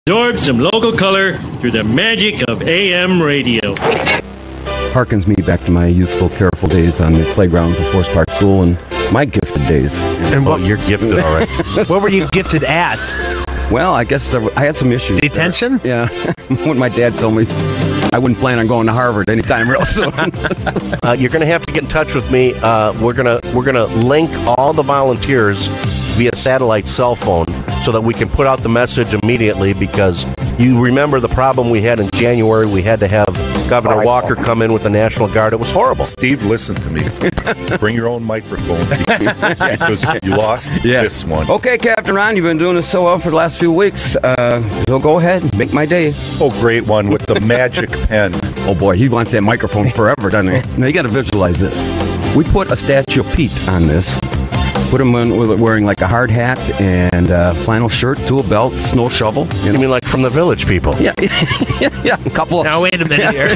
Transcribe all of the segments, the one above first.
Absorb some local color through the magic of AM radio. Harkens me back to my youthful, careful days on the playgrounds of Forest Park School and my gifted days. And well, you're gifted, all right. What were you gifted at? Well, I guess I had some issues. Detention? Yeah. When my dad told me I wouldn't plan on going to Harvard anytime real soon. You're going to have to get in touch with me. We're gonna link all the volunteers via satellite cell phone so that we can put out the message immediately, because you remember the problem we had in January. We had to have Governor Walker come in with the National Guard. It was horrible. Steve, listen to me. Bring your own microphone because you lost this one. Okay, Captain Ron, you've been doing this so well for the last few weeks. So go ahead and make my day. Oh, great one with the magic pen. Oh, boy, he wants that microphone forever, doesn't he? Now, you got to visualize this. We put a statue of Pete on this. Put him in with wearing like a hard hat and a flannel shirt, tool belt, snow shovel. You mean like from the Village People? Yeah, yeah, a couple of... Now, wait a minute here.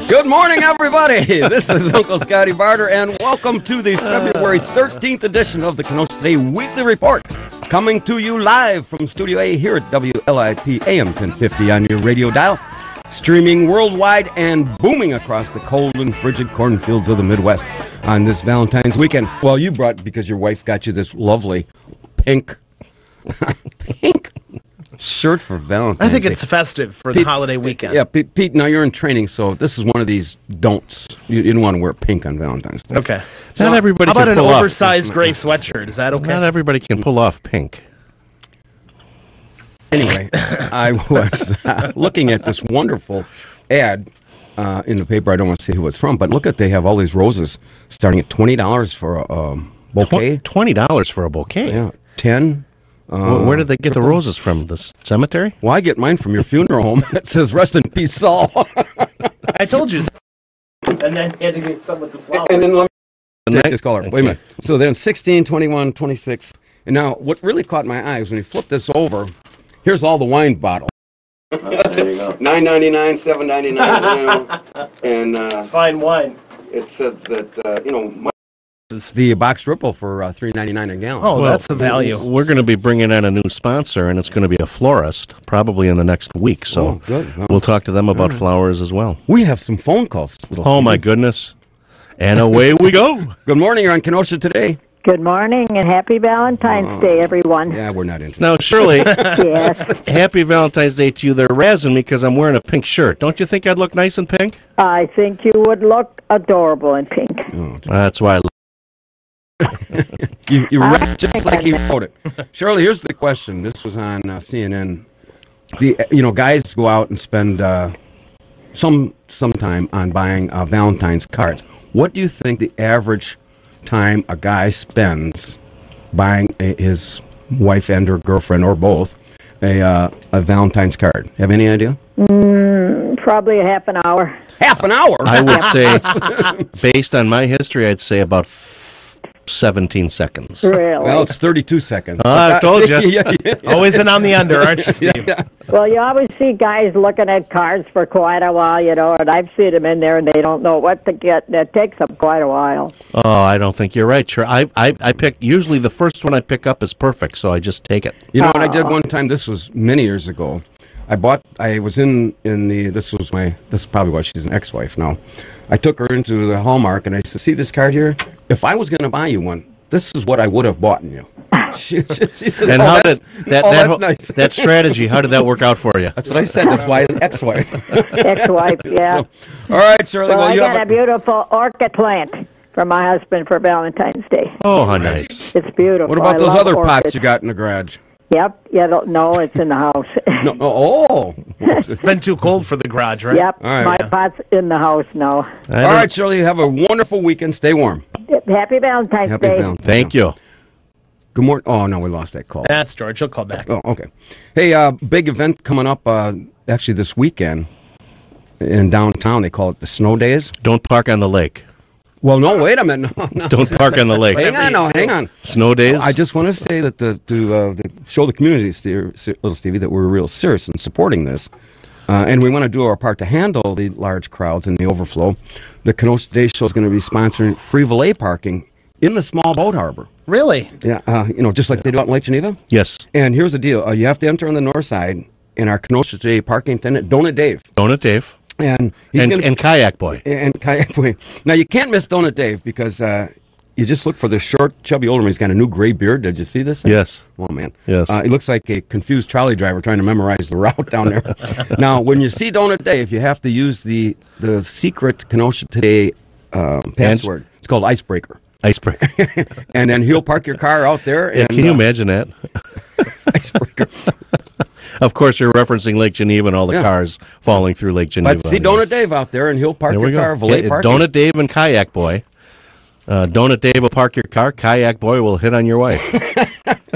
Good morning, everybody. This is Uncle Scotty Barter, and welcome to the February 13th edition of the Kenosha Today Weekly Report, coming to you live from Studio A here at WLIP AM 1050 on your radio dial, streaming worldwide and booming across the cold and frigid cornfields of the Midwest on this Valentine's weekend. Well, you brought, because your wife got you this lovely pink shirt for Valentine's I think Day. it's festive for Pete, the holiday weekend. Yeah, Pete, now you're in training, so this is one of these don'ts. You don't want to wear pink on Valentine's Day. Okay. So Not everybody How about can an pull off. oversized gray sweatshirt? Is that okay? Not everybody can pull off pink. Anyway, I was looking at this wonderful ad in the paper. I don't want to say who it's from, but look at, they have all these roses starting at $20 for a bouquet. $20 for a bouquet? Yeah, 10. Where did they get the roses from? The cemetery? Well, I get mine from your funeral home. It says, "Rest in peace, Saul." I told you. And then had to get some with the flowers. And then let me take this caller. Okay. Wait a minute. So then 16, 21, 26. And now what really caught my eye is when you flip this over, here's all the wine bottles. There you go. $9.99, $7.99, and It's fine wine. it says that the boxed ripple for $3.99 a gallon. Oh, that's a value. We're going to be bringing in a new sponsor, and it's going to be a florist, probably in the next week. So Oh, good. Well, we'll talk to them about flowers as well. we have some phone calls. Little Oh, Stevie. my goodness. And away we go. Good morning. You're on Kenosha Today. Good morning and happy Valentine's Day, everyone. Yeah, we're not interested. Now, Shirley, Yes, happy Valentine's Day to you. They're razzing me because I'm wearing a pink shirt. Don't you think I'd look nice in pink? I think you would look adorable in pink. That's why I You read it just like he wrote it. Shirley, here's the question. This was on CNN. Guys go out and spend some time on buying Valentine's cards. What do you think the average time a guy spends buying his wife and her girlfriend or both a Valentine's card? Have any idea? Probably a half an hour. Half an hour. I would say, based on my history, I'd say about 17 seconds. Really? Well, it's 32 seconds. I told you. Yeah. Always in on the under, aren't you, Steve? Well, you always see guys looking at cards for quite a while, and I've seen them in there and they don't know what to get. That takes them quite a while. Oh, I don't think you're right. Sure, I pick, usually the first one I pick up is perfect, so I just take it. You know what I did one time? This was many years ago. I was in the, this is probably why she's an ex-wife now. I took her into the Hallmark and I said, see this card here? If I was going to buy you one, this is what I would have bought you. She says, And oh, how that's, did that oh, that, that's nice. that strategy? How did that work out for you? That's what I said. That's why an ex-wife. Ex-wife, yeah. So, all right, Shirley. Well, I you got a have beautiful orchid plant for my husband for Valentine's Day. Oh, how nice! It's beautiful. What about I those love other pots orchids. you got in the garage? Yep. Yeah. No, it's in the house. No. Oh. It's been too cold for the garage, right? Yep. All right. My pot's in the house now. All right, Shirley. Have a wonderful weekend. Stay warm. Happy Valentine's Happy Day. Valentine's. Thank you. Good morning. Oh, no, we lost that call. That's George. He'll call back. Oh, okay. Hey, big event coming up actually this weekend in downtown. They call it the Snow Days. Don't park on the lake. Well, no, wait a minute. No. Don't park on the lake. Hang on. Snow days. I just want to say that to show the community, little Stevie, that we're real serious in supporting this. And we want to do our part to handle the large crowds and the overflow. The Kenosha Today Show is going to be sponsoring free valet parking in the small boat harbor. Really? Yeah, just like they do out in Lake Geneva. Yes. And here's the deal: you have to enter on the north side. And our Kenosha Today parking attendant, Donut Dave. Donut Dave. And he's and Kayak Boy. And Kayak Boy. Now, you can't miss Donut Dave because you just look for the short, chubby older man. He's got a new gray beard. Did you see this? Yes. Oh, man. Yes. He looks like a confused trolley driver trying to memorize the route down there. Now, when you see Donut Dave, you have to use the secret Kenosha Today password. It's called Icebreaker. Icebreaker. And then he'll park your car out there. Yeah, and, can you imagine that? Icebreaker. Of course, you're referencing Lake Geneva and all the cars falling through Lake Geneva. But see Donut Dave out there, and he'll park your car. Valet parking. Donut Dave and Kayak Boy. Donut Dave will park your car. Kayak Boy will hit on your wife.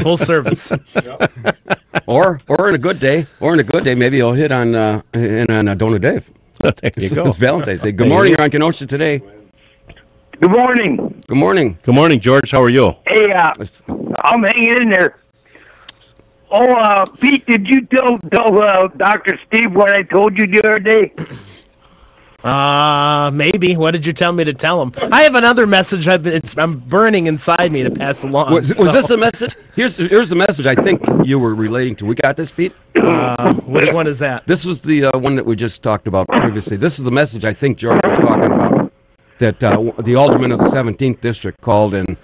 Full service. or in a good day, maybe he'll hit on Donut Dave. There you go. It's Valentine's Day. Good morning. You're on Kenosha Today. Good morning. Good morning. Good morning, George. How are you? Hey, I'm hanging in there. Oh, Pete, did you tell Dr. Steve what I told you the other day? Maybe. What did you tell me to tell him? I have another message I'm burning inside me to pass along. Was this a message? Here's the message I think you were relating to. We got this, Pete? Which one is that? This was the one that we just talked about previously. This is the message I think George was talking about. That the alderman of the 17th district called and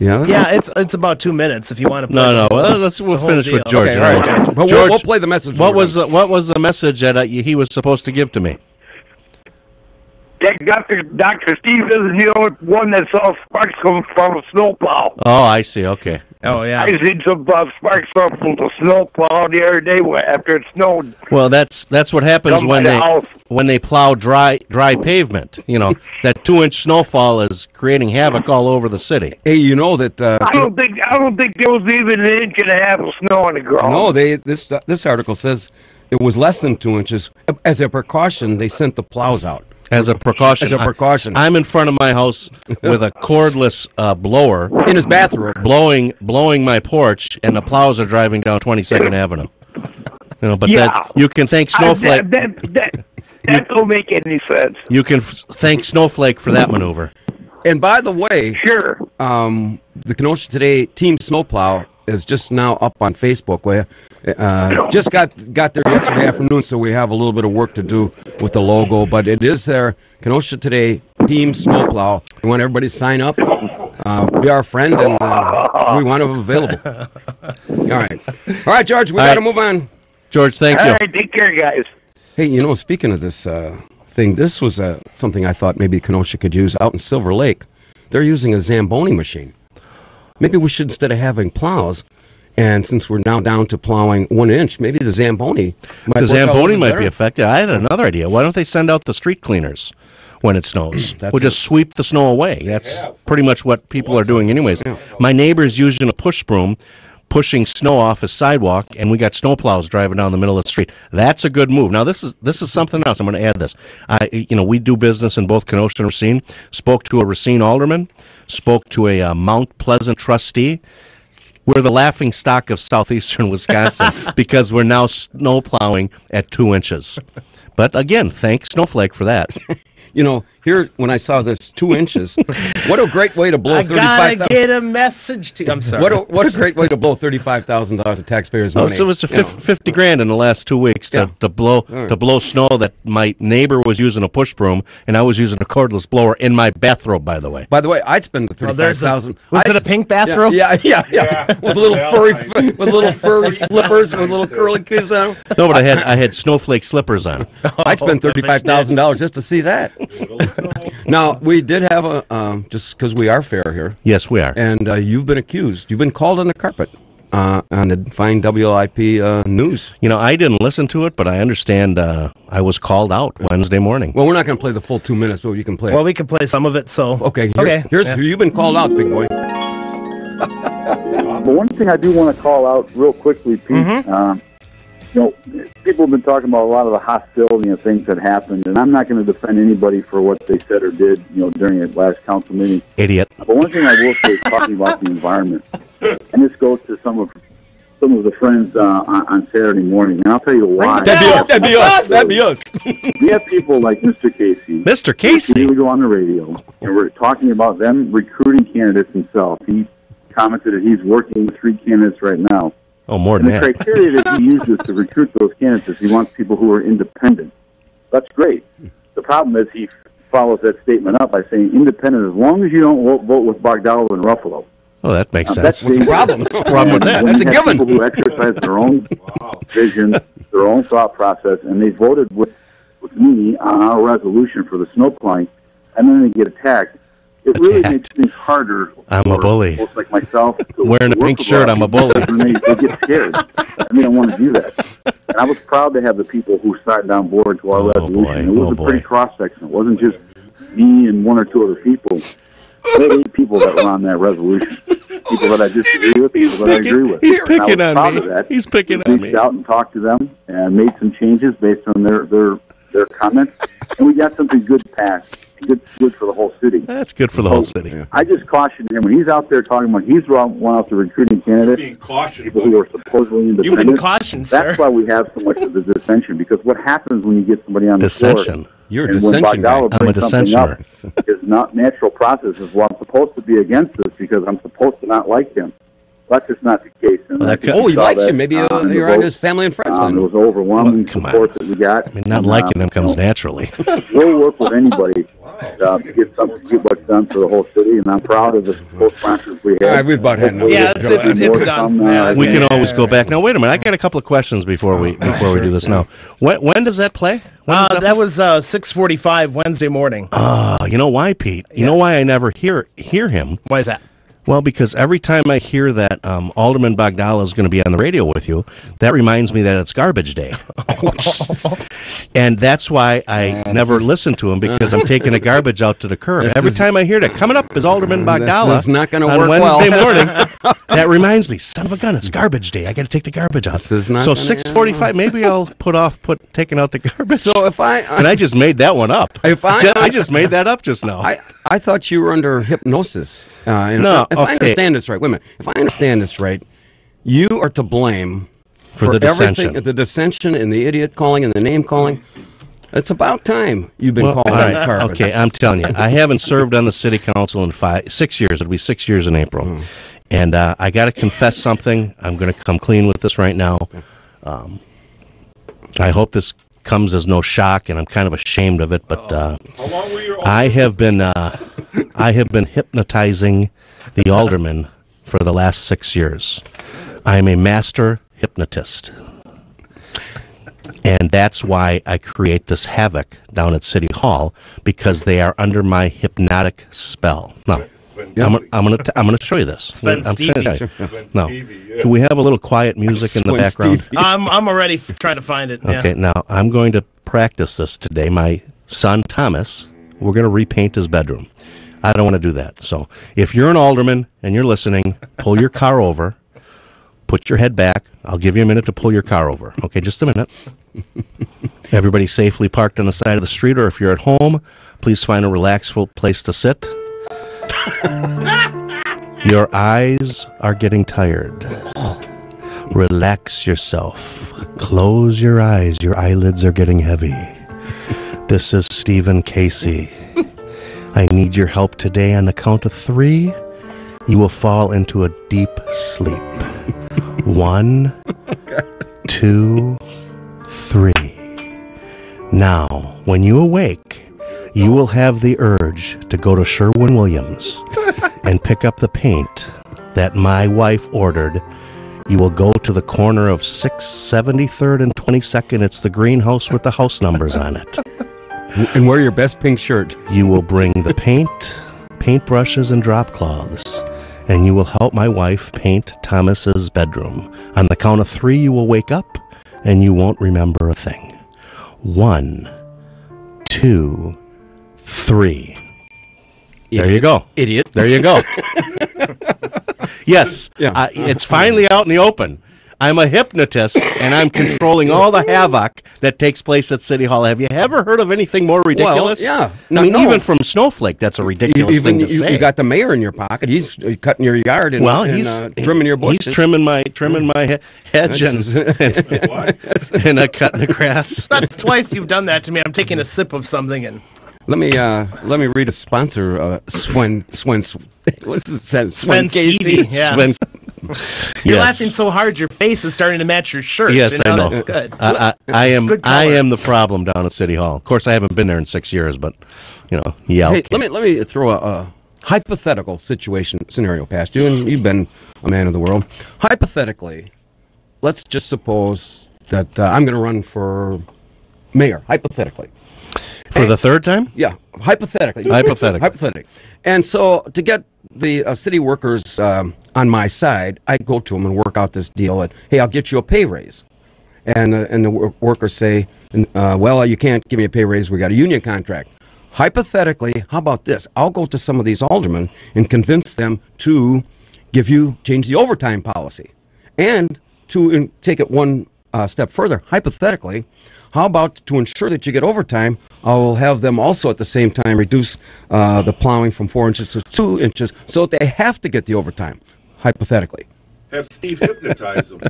Yeah, it's about 2 minutes if you want to play. No. We'll finish with George. Okay, all right, George. George, we'll play the message. What was the message that he was supposed to give to me? That Dr. Steve isn't the only one that saw sparks come from a snowplow. Oh, I see. Okay. Oh, yeah. I seen some sparks from the snowplow the other day after it snowed. Well, that's what happens when they plow dry pavement. That 2-inch snowfall is creating havoc all over the city. Hey, you know that I don't think there was even an inch and a half of snow on the ground. No, this article says it was less than 2 inches. As a precaution, they sent the plows out. As a precaution. I'm in front of my house with a cordless blower in his bathroom, blowing my porch, and the plows are driving down 22nd Avenue. But you can thank Snowflake. That don't make any sense. You can thank Snowflake for that maneuver. And by the way, sure. The Kenosha Today Team Snowplow is just now up on Facebook. We just got there yesterday afternoon, so we have a little bit of work to do with the logo. But it is there, Kenosha Today Team Snowplow. We want everybody to sign up, be our friend, and we want them available. All right, George, we got to move on. George, thank you. All right, take care, guys. Hey, speaking of this thing, this was something I thought maybe Kenosha could use out in Silver Lake. They're using a Zamboni machine. Maybe we should, instead of having plows, and since we're now down to plowing 1 inch, maybe the Zamboni might be effective. I had another idea. Why don't they send out the street cleaners when it snows? We'll just sweep the snow away. That's pretty much what people are doing anyways. Yeah. My neighbor's using a push broom, pushing snow off his sidewalk, and we got snow plows driving down the middle of the street. That's a good move. Now, this is something else. I'm going to add this. We do business in both Kenosha and Racine. Spoke to a Racine alderman, spoke to a Mount Pleasant trustee. We're the laughing stock of southeastern Wisconsin because we're now snow plowing at 2 inches. But again, thank Snowflake for that. Here, when I saw this 2 inches, what a great way to blow $35,000. I gotta get a message to you. I'm sorry. What a great way to blow $35,000 of taxpayers' money. So it's $50,000 in the last 2 weeks to blow snow that my neighbor was using a push broom and I was using a cordless blower in my bathrobe. By the way, I'd spend the $35,000. Was it a pink bathrobe? Yeah. With little furry slippers with little curly kids on them. No, but I had snowflake slippers on. I'd spend $35,000 just to see that. Now, we did have just because we are fair here. Yes, we are. And you've been called on the carpet on the fine WIP news. I didn't listen to it, but I understand I was called out Wednesday morning. Well, we're not going to play the full 2 minutes, but you can play it. Well, we can play some of it, so... Okay, you've been called out, big boy. But one thing I do want to call out real quickly, Pete, people have been talking about a lot of the hostility and things that happened, and I'm not going to defend anybody for what they said or did, during the last council meeting. Idiot. But one thing I will say is talking about the environment, and this goes to some of some of the friends on Saturday morning, and I'll tell you why. That'd be us. We have people like Mr. Casey. Mr. Casey? We go on the radio, and we're talking about them recruiting candidates himself. He commented that he's working with 3 candidates right now. Oh, more and than the that. criteria that he uses to recruit those candidates is he wants people who are independent. That's great. The problem is he follows that statement up by saying independent as long as you don't vote with Bogdalo and Ruffalo. Oh, that makes sense. What's the problem? What's the problem with that? That's a given. People who exercise their own vision, their own thought process, and they voted with me on our resolution for the snow plowing, and then they get attacked. It really makes things harder. I'm a bully. Folks like myself. Wearing a pink shirt, I'm a bully. They get scared, and they don't want to do that. And I was proud to have the people who signed on board to our resolution. It was a pretty cross-section. It wasn't just me and 1 or 2 other people. There were 8 people that were on that resolution. People that I disagree with, people that I agree with. He's picking on me. He's picking on me. We reached out and talked to them and made some changes based on their comments, and we got something good passed. Good for the whole city. That's good for the whole city. I just cautioned him when he's out there talking about he's one out the recruiting candidates, people who are supposedly independent. You've been cautioned, sir. That's why we have so much of the dissension, because what happens when you get somebody on the Dissension. floor? You're a dissension guy. I'm a dissensioner. His not natural process is, well, I'm supposed to be against this because I'm supposed to not like him. That's just not the case. And he likes you. Maybe you're on his family and friends. There was overwhelming support that we got. I mean, not liking him comes naturally. We'll work with anybody to get what's done for the whole city, and I'm proud of the both sponsors we have. All right, we've about had enough. Yeah, it's done. We can always go back. Now, wait a minute. I got a couple of questions before we do this. Now, when does that play? That was 6:45 Wednesday morning. You know why, Pete? You know why I never hear him? Why is that? Well, because every time I hear that Alderman Bogdala is going to be on the radio with you, that reminds me that it's garbage day. And that's why I never listen to him, because I'm taking the garbage out to the curb. Every time I hear that, coming up is Alderman Bogdala is not gonna on work Wednesday morning, that reminds me, son of a gun, it's garbage day. I got to take the garbage out. This is not So gonna 6:45, maybe I'll put taking out the garbage. So if I and I just made that one up. I just made that up just now. I thought you were under hypnosis. No, if I understand this right, wait a minute. If I understand this right, you are to blame for the dissension. The dissension and the idiot calling and the name calling. It's about time you've been called on the carpet. Okay, I'm telling you, I haven't served on the city council in 6 years. It'll be 6 years in April. And I got to confess something. I'm going to come clean with this right now. I hope this comes as no shock, and I'm kind of ashamed of it, but I have been hypnotizing the alderman for the last 6 years. I am a master hypnotist, and that's why I create this havoc down at City Hall, because they are under my hypnotic spell. Now, I'm gonna show you this. Now, can we have a little quiet music in the background? I'm already trying to find it. Okay, now I'm going to practice this today. My son Thomas, we're going to repaint his bedroom. I don't want to do that. So if you're an alderman and you're listening, pull your car over, put your head back. I'll give you a minute to pull your car over. Okay, just a minute. Everybody safely parked on the side of the street, or if you're at home, please find a relaxful place to sit. Your eyes are getting tired. Relax yourself. Close your eyes. Your eyelids are getting heavy. This is Stephen Casey. I need your help today. On the count of 3, you will fall into a deep sleep. 1, 2, 3. Now, when you awake, you will have the urge to go to Sherwin-Williams and pick up the paint that my wife ordered. You will go to the corner of 673rd and 22nd. It's the greenhouse with the house numbers on it. And wear your best pink shirt. You will bring the paintbrushes and drop cloths, and you will help my wife paint Thomas's bedroom. On the count of 3, you will wake up, and you won't remember a thing. 1, 2, 3. There you go. Idiot. There you go. Yes, it's finally out in the open. I'm a hypnotist, and I'm controlling all the havoc that takes place at City Hall. Have you ever heard of anything more ridiculous? Well, yeah. I mean, even from Snowflake, that's a ridiculous thing to say. You got the mayor in your pocket. He's cutting your yard and, he's trimming your bushes. He's trimming my hedge and cutting the grass. That's twice you've done that to me. I'm taking a sip of something and. Let me read a sponsor. Swen. What's it said? Swen Casey. Yeah. You're Yes. laughing so hard, your face is starting to match your shirt. Yes, I know. That's good. I good I color. am the problem down at City Hall. Of course, I haven't been there in 6 years, but yeah. Hey, let me throw a hypothetical scenario past you, and you've been a man of the world. Hypothetically, let's just suppose that I'm going to run for mayor. Hypothetically. For the third time? Yeah, hypothetically. Hypothetically. And so to get the city workers on my side, I go to them and work out this deal that, hey, I'll get you a pay raise. And the workers say, well, you can't give me a pay raise. We got a union contract. Hypothetically, how about this? I'll go to some of these aldermen and convince them to change the overtime policy. And to take it one step further, hypothetically, how about to ensure that you get overtime, I will have them also at the same time reduce the plowing from 4 inches to 2 inches so that they have to get the overtime, hypothetically. Have Steve hypnotize them.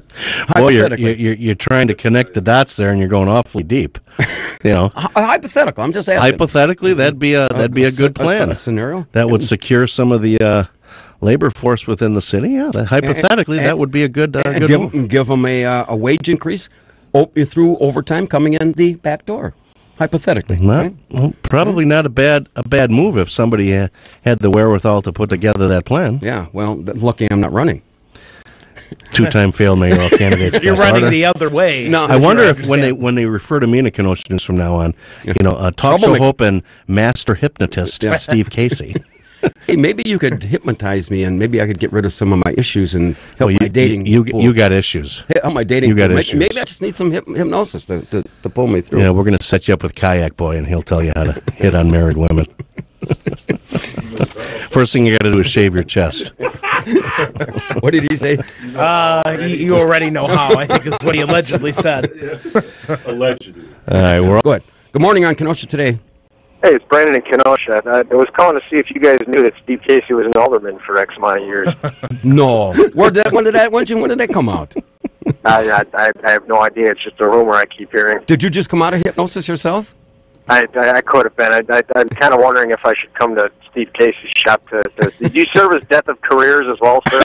Well, you're trying to connect the dots there, and you're going awfully deep. Hypothetical. I'm just asking. Hypothetically, that'd be a good plan. A scenario that would secure some of the labor force within the city. Yeah, hypothetically, that would be a good move. Give them a wage increase through overtime coming in the back door. Hypothetically, probably not a bad move if somebody had the wherewithal to put together that plan. Yeah, well, lucky I'm not running. Two-time failed mayoral candidate. You're running the other way. No, I wonder if when they refer to me in the Kenosha News from now on, talk show hope and master hypnotist Steve Casey. Hey, maybe you could hypnotize me, and maybe I could get rid of some of my issues and help my dating. You got issues. Help my dating. You got issues. Maybe I just need some hypnosis to pull me through. Yeah, we're going to set you up with Kayak Boy, and he'll tell you how to hit on married women. First thing you got to do is shave your chest. What did he say? You already know how. I think is what he allegedly said. Allegedly. All right, we're all good. Good morning on Kenosha Today. Hey, it's Brandon in Kenosha. I was calling to see if you guys knew that Steve Casey was an alderman for X amount of years. No. When did that come out? I have no idea. It's just a rumor I keep hearing. Did you just come out of hypnosis yourself? I could have been. I'm kind of wondering if I should come to Steve Casey's shop to did you serve as Death of Careers as well, sir?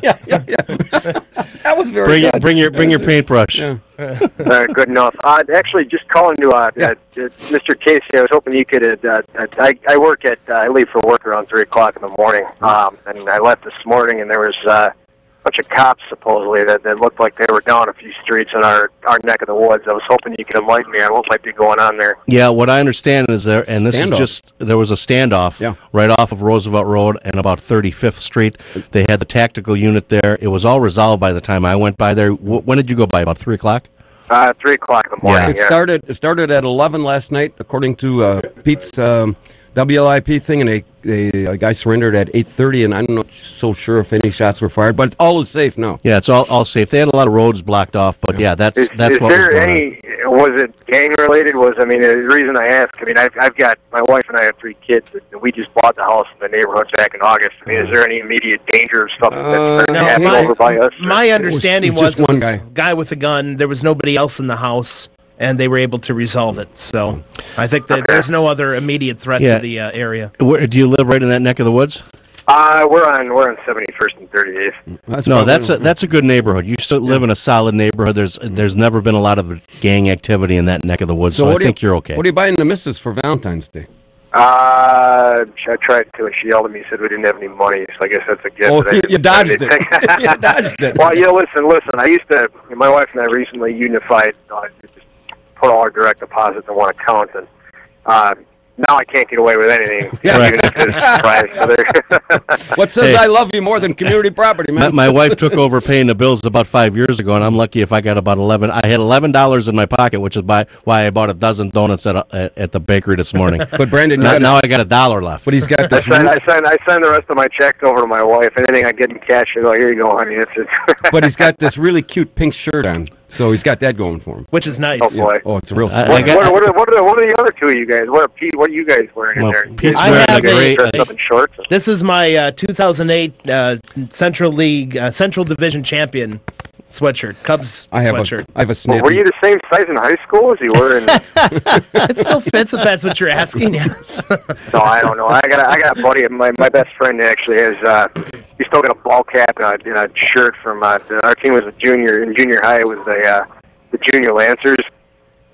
Yeah. That was very good. Bring your paintbrush. Yeah. Good enough. Actually, just calling to Mr. Casey. I was hoping you could. I work at. I leave for work around 3:00 in the morning, and I left this morning, and there was a bunch of cops supposedly that looked like they were down a few streets in our neck of the woods. I was hoping you could enlighten me on what might be going on there. Yeah, what I understand is there was a standoff right off of Roosevelt Road and about 35th Street. They had the tactical unit there. It was all resolved by the time I went by there. When did you go by? About 3:00? 3:00 in the morning. Yeah. It started at 11 last night, according to Pete's WLIP thing, and a guy surrendered at 8:30, and I'm not so sure if any shots were fired, but all is safe now. Yeah, it's all safe. They had a lot of roads blocked off, but that's what was going on. Was it gang related? The reason I ask, I've got, my wife and I have 3 kids, and we just bought the house in the neighborhood back in August. Is there any immediate danger of stuff that's starting to happen over by us? My understanding was one a guy with a gun. There was nobody else in the house, and they were able to resolve it. So I think that there's no other immediate threat to the area. Do you live right in that neck of the woods? We're on 71st and 38th. That's a good neighborhood. You still live in a solid neighborhood. There's never been a lot of gang activity in that neck of the woods, so I think you're okay. What are you buying the missus for Valentine's Day? I tried to, and she yelled at me and said we didn't have any money, so I guess that's a gift. Oh, you dodged it. You dodged it. Well, listen, my wife and I recently unified, just put all our direct deposits in one account, and now I can't get away with anything. Even if it's surprise. What says I love you more than community property, man? My wife took over paying the bills about 5 years ago, and I'm lucky if I got about 11. I had $11 in my pocket, which is why I bought a dozen donuts at the bakery this morning. But Brandon, now I got $1 left. But he's got this. I send the rest of my checks over to my wife. Anything I get in cash, I go, here you go, honey. But he's got this really cute pink shirt on, so he's got that going for him. Which is nice. Oh, boy. Oh, it's a real. What are the other two of you guys? What are you guys wearing in there? Pete's wearing a great. Something shorts. This is my 2008 Central League Central Division champion sweatshirt, Cubs sweatshirt. I have a snappy. Were you the same size in high school as you were in? It still fits if that's what you're asking. Yes. No, I don't know. I got a buddy. My best friend actually has. He's still got a ball cap and a shirt from. Our team was a junior in junior high. It was the junior Lancers.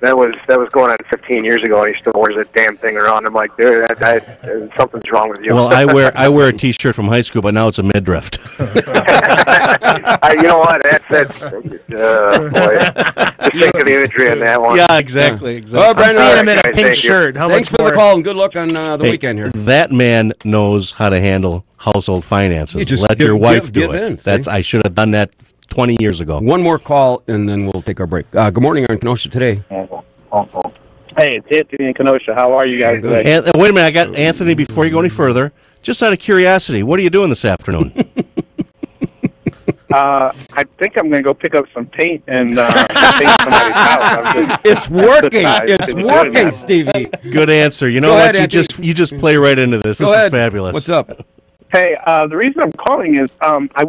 That was going on 15 years ago, and he still wears that damn thing around. I'm like, dude, something's wrong with you. Well, I wear a T-shirt from high school, but now it's a midriff. You know what? That's boy. Just think of the imagery on that one. Yeah, exactly. Well, Brandon, I'm seeing him in a guys, pink thank you. shirt. How Thanks much for more? the call and good luck on the weekend here. That man knows how to handle household finances. You just Let give- your wife give do it. in, see? I should have done that 20 years ago. One more call, and then we'll take our break. Good morning on Kenosha today. Hey, it's Anthony in Kenosha. How are you guys today? And, wait a minute, I got Anthony. Before you go any further, just out of curiosity, what are you doing this afternoon? I think I'm going to go pick up some paint and paint somebody's house. It's working. exercise It's to be doing working, that. Stevie. Good answer. You know Go what? ahead, You Anthony. just play right into this. Go This ahead. is fabulous. What's up? Hey, the reason I'm calling is I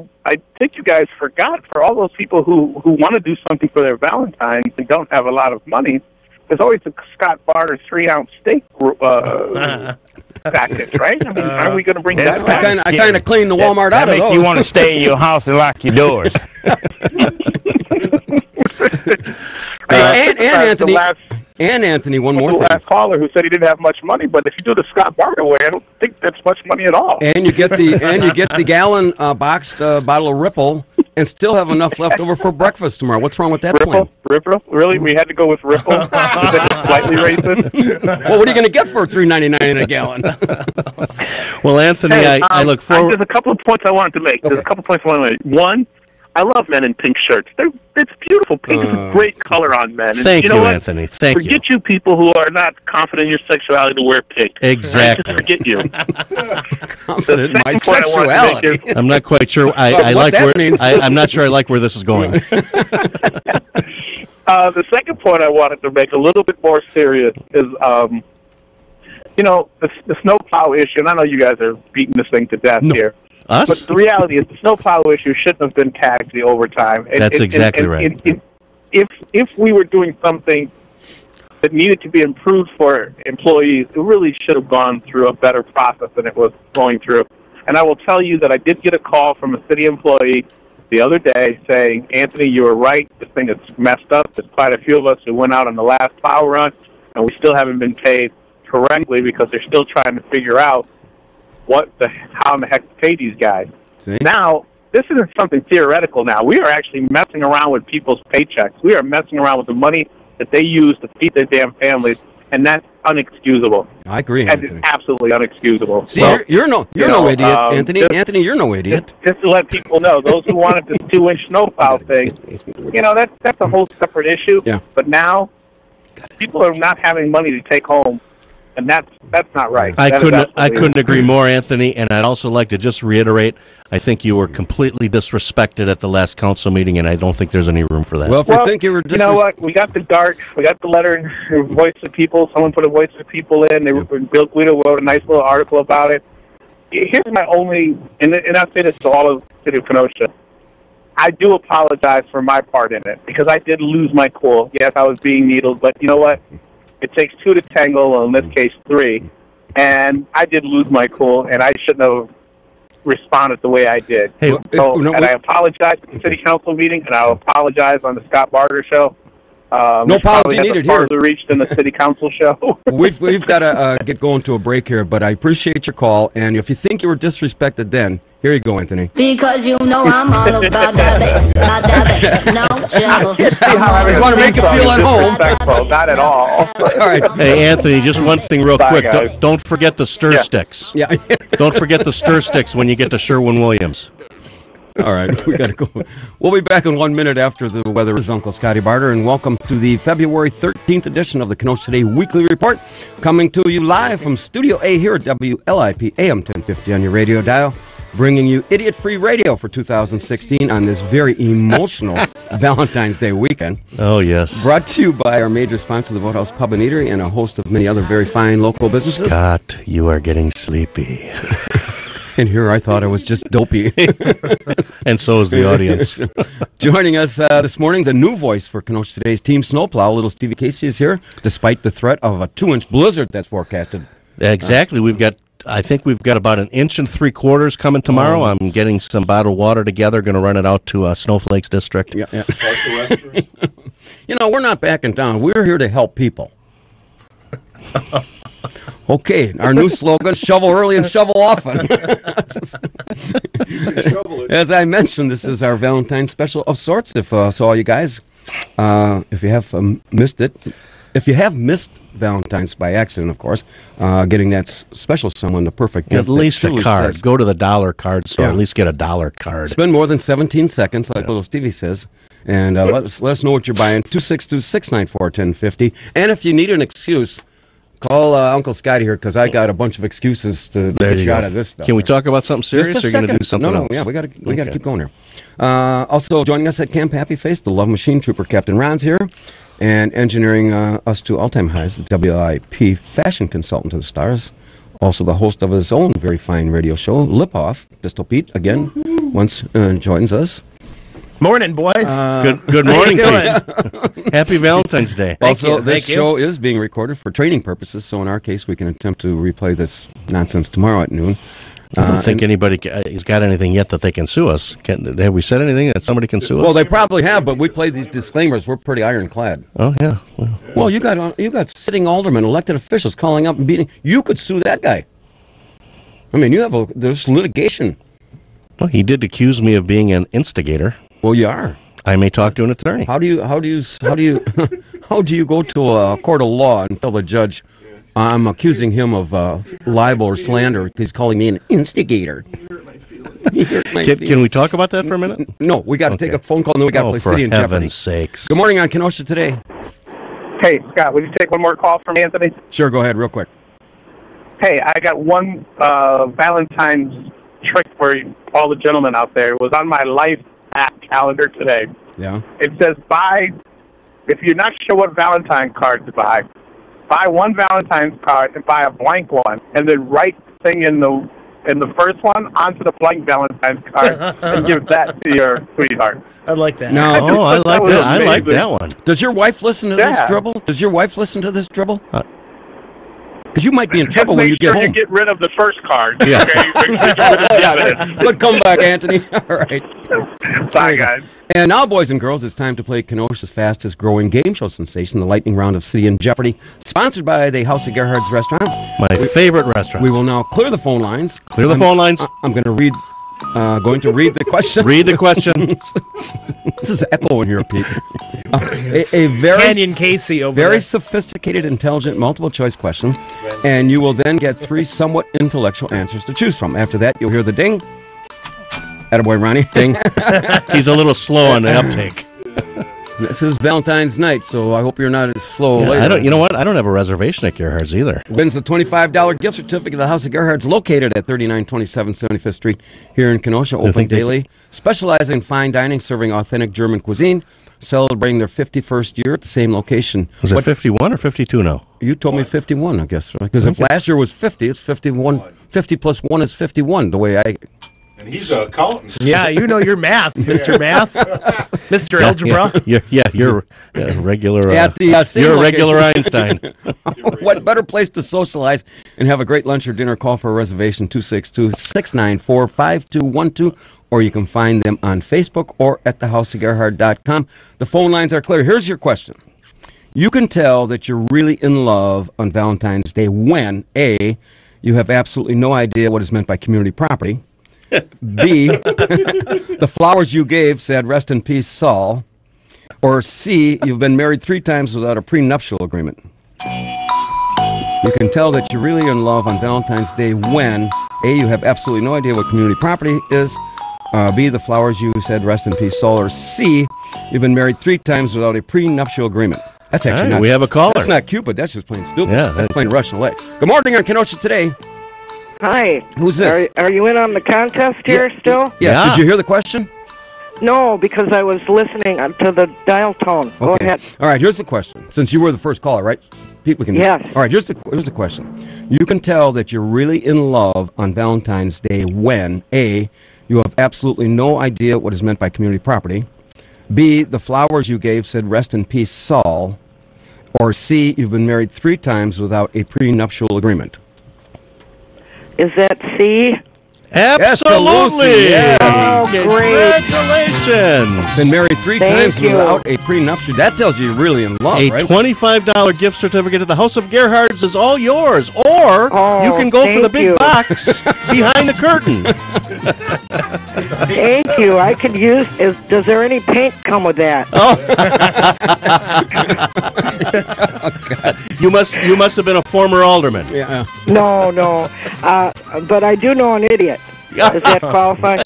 think you guys forgot for all those people who want to do something for their Valentine's and don't have a lot of money. There's always the Scott Barter 3-ounce steak package, right? I mean, aren't we going to bring that back? I kind of cleaned the Walmart out of those. You want to stay in your house and lock your doors. And Anthony, one more the thing. last caller who said he didn't have much money, but if you do the Scott Barter way, I don't think that's much money at all. And you get the gallon boxed bottle of Ripple, and still have enough left over for breakfast tomorrow. What's wrong with that plan? Ripple? Really? We had to go with Ripple? Is that slightly racist? Well, what are you going to get for $3.99 in a gallon? Well, Anthony, I look forward. There's a couple of points I wanted to make. There's a couple of points I wanted to make. One, I love men in pink shirts. It's beautiful. Pink is a great color on men. And Thank you, know you, what? Anthony. Thank you. Forget you people who are not confident in your sexuality to wear pink. Exactly. Just forget you. Confident in my The second point I wanted to make sexuality. I'm not quite sure. I what like that where. means. I'm not sure I like where this is going. The second point I wanted to make, a little bit more serious, is the snowplow issue. And I know you guys are beating this thing to death here. Us? But the reality is the snowplow issue shouldn't have been tagged the overtime. That's exactly right. If we were doing something that needed to be improved for employees, it really should have gone through a better process than it was going through. And I will tell you that I did get a call from a city employee the other day saying, Anthony, you were right. This thing is messed up. There's quite a few of us who went out on the last plow run, and we still haven't been paid correctly because they're still trying to figure out how in the heck to pay these guys. See? Now, this isn't something theoretical now. We are actually messing around with people's paychecks. We are messing around with the money that they use to feed their damn families, and that's unexcusable. I agree, That is Anthony. absolutely unexcusable. See, you're no idiot, Anthony. Anthony, you're no idiot. Just to let people know, those who wanted this 2-inch snowplow thing, that's a whole separate issue. Yeah. But now, people are not having money to take home, and that's not right. I That is couldn't absolutely- agree more, Anthony. And I'd also like to just reiterate, I think you were completely disrespected at the last council meeting, and I don't think there's any room for that. Well, if you think you were you know what? We got the letter, Voice of People. Someone put a Voice of People in. Bill Guido wrote a nice little article about it. Here's my only, and I say this to all of the city of Kenosha. I do apologize for my part in it because I did lose my cool. Yes, I was being needled, but you know what? It takes two to tango, or in this case, three. And I did lose my cool, and I shouldn't have responded the way I did. Hey, I apologize at the city council meeting, and I'll apologize on the Scott Barter show. No apology needed here. Farther reach than the city council show. We've got to get going to a break here, but I appreciate your call. And if you think you were disrespected then, Here you go, Anthony. Because you know I'm all about that bass, no trouble. I just want to make you feel at home. Not at all. All right. Hey, Anthony, just one thing real Bye, quick. guys. Don't forget the stir sticks. Yeah. Don't forget the stir sticks when you get to Sherwin-Williams. All right, we got to go. We'll be back in 1 minute after the weather. This is Uncle Scotty Barter, and welcome to the February 13th edition of the Kenosha Today Weekly Report, coming to you live from Studio A here at WLIP AM 1050 on your radio dial, bringing you idiot-free radio for 2016 on this very emotional Valentine's Day weekend. Oh, yes. Brought to you by our major sponsor, the Boathouse Pub and Eatery, and a host of many other very fine local businesses. Scott, you are getting sleepy. And here I thought I was just dopey. And so is the audience. Joining us this morning, the new voice for Kenosha Today's Team Snowplow, little Stevie Casey, is here, despite the threat of a 2-inch blizzard that's forecasted. Exactly. I think we've got about 1 3/4 inches coming tomorrow. I'm getting some bottled water together, going to run it out to Snowflakes District. Yeah. You know, we're not backing down. We're here to help people. Okay, our new slogan, shovel early and shovel often. As I mentioned, this is our Valentine's special of sorts. So all you guys, if you have missed it, if you have missed Valentine's by accident, of course, getting that special someone the perfect gift. At least a card. Says, go to the dollar card store. Yeah. At least get a dollar card. Spend more than 17 seconds, like little Stevie says, and let us know what you're buying. 262-694-1050. And if you need an excuse, call Uncle Scotty here, because I got a bunch of excuses to get you out of this stuff. Can we talk about something serious, Just a or are you going to second. do something No, else? yeah, we got to keep going here. Also joining us at Camp Happy Face, the Love Machine Trooper Captain Ron's here, and engineering us to all-time highs, the WIP fashion consultant to the stars, also the host of his own very fine radio show, Lip Off, Pistol Pete, again, once joins us. Morning, boys. Good morning, Pete. Happy Valentine's Day. Also, this show is being recorded for training purposes, so in our case, we can attempt to replay this nonsense tomorrow at noon. I don't think anybody has got anything yet that they can sue us. Have we said anything that somebody can sue us? Well, they probably have, but we played these disclaimers. We're pretty ironclad. Oh, yeah. Well, you got sitting aldermen, elected officials calling up and beating. You could sue that guy. I mean, there's litigation. Well, he did accuse me of being an instigator. Well, you are. I may talk to an attorney. How do you how do you go to a court of law and tell the judge, I'm accusing him of libel or slander because he's calling me an instigator? Can we talk about that for a minute? No, we got to take a phone call and then we got to play City in Jeopardy. For heaven's sakes. Good morning on Kenosha Today. Hey, Scott, would you take one more call from Anthony? Sure, go ahead, real quick. Hey, I got one Valentine's trick for all the gentlemen out there. It was on my life app calendar today. Yeah. It says if you're not sure what Valentine card to buy one Valentine's card and buy a blank one, and then write the thing in the first one onto the blank Valentine's card and give that to your sweetheart. I like that. No. Oh, I like that. I like that one. Does your wife listen to this dribble? Does your wife listen to this dribble? Because you might be in trouble when you get home. Just make sure you get rid of the first card. Yeah. Okay? Good comeback, Anthony. All right. Bye, guys. And now, boys and girls, it's time to play Kenosha's fastest growing game show sensation, the lightning round of City in Jeopardy, sponsored by the House of Gerhard's Restaurant. My favorite restaurant. We will now clear the phone lines. Clear the phone lines. I'm going to read the question. Read the question. This is echo in here, Pete. A very Canyon Casey over very there. sophisticated, intelligent, multiple choice question, and you will then get 3 somewhat intellectual answers to choose from. After that, you'll hear the ding. Attaboy, Ronnie. Ding. He's a little slow on the uptake. This is Valentine's night, so I hope you're not as slow later. You know what? I don't have a reservation at Gerhard's either. Wins the $25 gift certificate of the House of Gerhard's, located at 3927 75th Street here in Kenosha, open daily. Specializing in fine dining, serving authentic German cuisine, celebrating their 51st year at the same location. Is it 51 or 52 now? You told me 51, I guess, right? Because if last year was 50, it's 51. 50 plus 1 is 51, the way I... And he's an accountant. Yeah, you know your math, Mr. Math, Mr. Algebra. You're a regular. At the same you're a location. regular Einstein. What better place to socialize and have a great lunch or dinner? Call for a reservation 262-694-5212, or you can find them on Facebook or at thehouseofgerhard.com. The phone lines are clear. Here's your question. You can tell that you're really in love on Valentine's Day when A, you have absolutely no idea what is meant by community property, B, the flowers you gave said, "Rest in peace, Saul." Or C, you've been married 3 times without a prenuptial agreement. You can tell that you're really in love on Valentine's Day when A, you have absolutely no idea what community property is. B, the flowers you said, "Rest in peace, Saul." Or C, you've been married 3 times without a prenuptial agreement. That's actually not. We have a caller. That's not cute, but that's just plain stupid. Yeah, that's plain Russian away. Good morning on Kenosha Today. Hi. Who's this? Are you in on the contest here still? Yeah. Did you hear the question? No, because I was listening to the dial tone. Go ahead. All right, here's the question. Since you were the first caller, right? Pete, we can. Yes. All right, here's the question. You can tell that you're really in love on Valentine's Day when A, you have absolutely no idea what is meant by community property. B, the flowers you gave said, "Rest in peace, Saul." Or C, you've been married 3 times without a prenuptial agreement. Is that C? Absolutely. Yes. Oh, great. Congratulations. Been married 3 Thank times you. without a prenuptial. That tells you you're really in love, A right? $25 gift certificate to the House of Gerhards is all yours. Or you can go for the thank big you. box behind the curtain. Thank you. I could use. Does there any paint come with that? You must have been a former alderman. Yeah. No. But I do know an idiot. Does that qualify?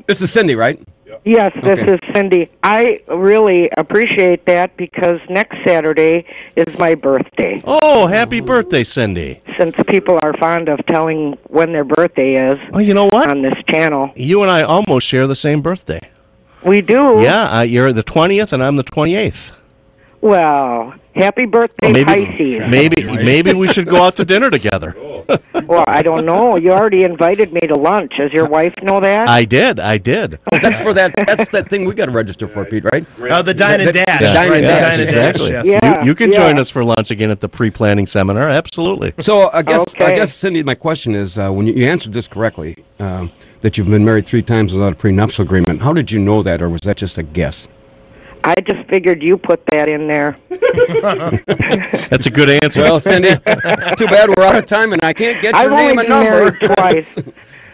This is Cindy, right? Yes, this Okay. is Cindy. I really appreciate that because next Saturday is my birthday. Oh, happy birthday, Cindy. Since people are fond of telling when their birthday is Oh, you know what? on this channel. You and I almost share the same birthday. We do? Yeah, you're the 20th and I'm the 28th. Well, happy birthday, Pisces. Maybe we should go out to dinner together. Well, I don't know. You already invited me to lunch. Does your wife know that? I did. Oh, that's for that. That's that thing we got to register for, Pete, right? The Dine and Dash. The Dine and Dash. Dine and Exactly. Dash, yes. You can join us for lunch again at the pre-planning seminar. Absolutely. So I guess, Okay. Cindy, my question is, when you answered this correctly, that you've been married 3 times without a prenuptial agreement, how did you know that, or was that just a guess? I just figured you put that in there. That's a good answer. Well, Cindy, too bad we're out of time and I can't get your I've only name and been number. married twice.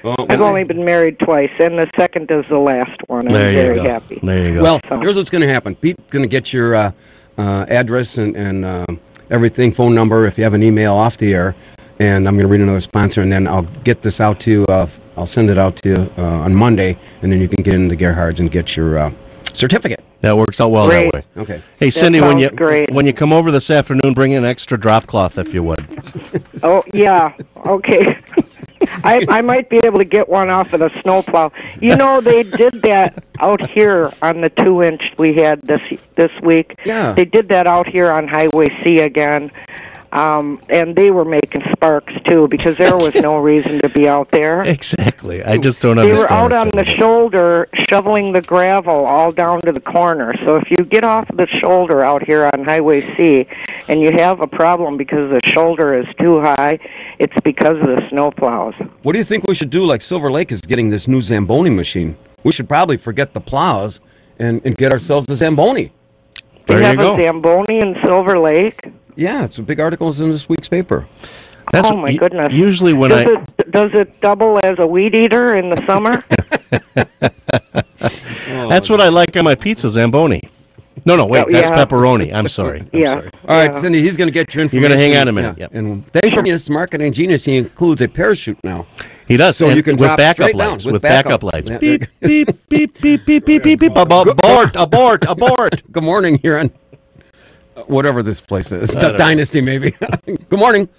Well, I've only been married twice, and the second is the last one. I'm There you very go. happy. There you go. Well, here's what's going to happen. Pete's going to get your address and everything, phone number, if you have an email off the air, and I'm going to read another sponsor, and then I'll get this out to you. I'll send it out to you on Monday, and then you can get into Gerhard's and get your certificate. That works out well Great. that way. Okay. Hey, Cindy, sounds great. when you come over this afternoon, bring an extra drop cloth if you would. Oh, yeah. Okay. I might be able to get one off of the snowplow. You know, they did that out here on the 2-inch we had this week. Yeah. They did that out here on Highway C again. And they were making sparks, too, because there was no reason to be out there. Exactly. I just don't They understand. were out on Cindy. the shoulder shoveling the gravel all down to the corner. So if you get off the shoulder out here on Highway C and you have a problem because the shoulder is too high, it's because of the snowplows. What do you think we should do? Like Silver Lake is getting this new Zamboni machine. We should probably forget the plows and get ourselves a Zamboni. There They you have go. a Zamboni in Silver Lake. Yeah, it's a big articles in this week's paper. That's Oh, my goodness. Usually when Does it double as a weed eater in the summer? That's what I like on my pizza, Zamboni. No, wait, Oh, that's yeah. pepperoni. I'm sorry. Yeah. All right, Cindy, he's going to get your information. You're gonna hang on a minute. Yeah. Yep. And thanks for this marketing genius. He includes a parachute now. He does. So and you can with drop backup straight down, lights. with With backup. backup lights. Yeah. Beep, beep, beep, beep, beep, beep, beep, beep. Abort. Good morning, here on whatever this place is. Dynasty, maybe. Good morning.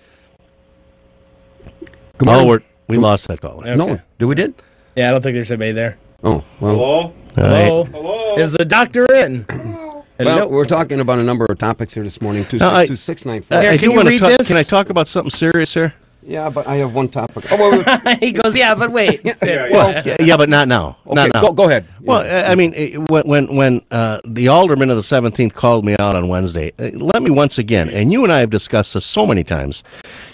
Good morning. We lost that caller. Okay. No, we did? Yeah, I don't think there's anybody there. Oh, well. Hello? Hello? Is the doctor in? Well, we're talking about a number of topics here this morning. Now, I- 262-695. I do want to talk. Can I talk about something serious here? Yeah, but I have one topic. Oh, well, He goes, yeah, but wait. Well, yeah, but not now. Okay, Not now. go ahead. Well, I mean, when the alderman of the 17th called me out on Wednesday, let me once again, and you and I have discussed this so many times,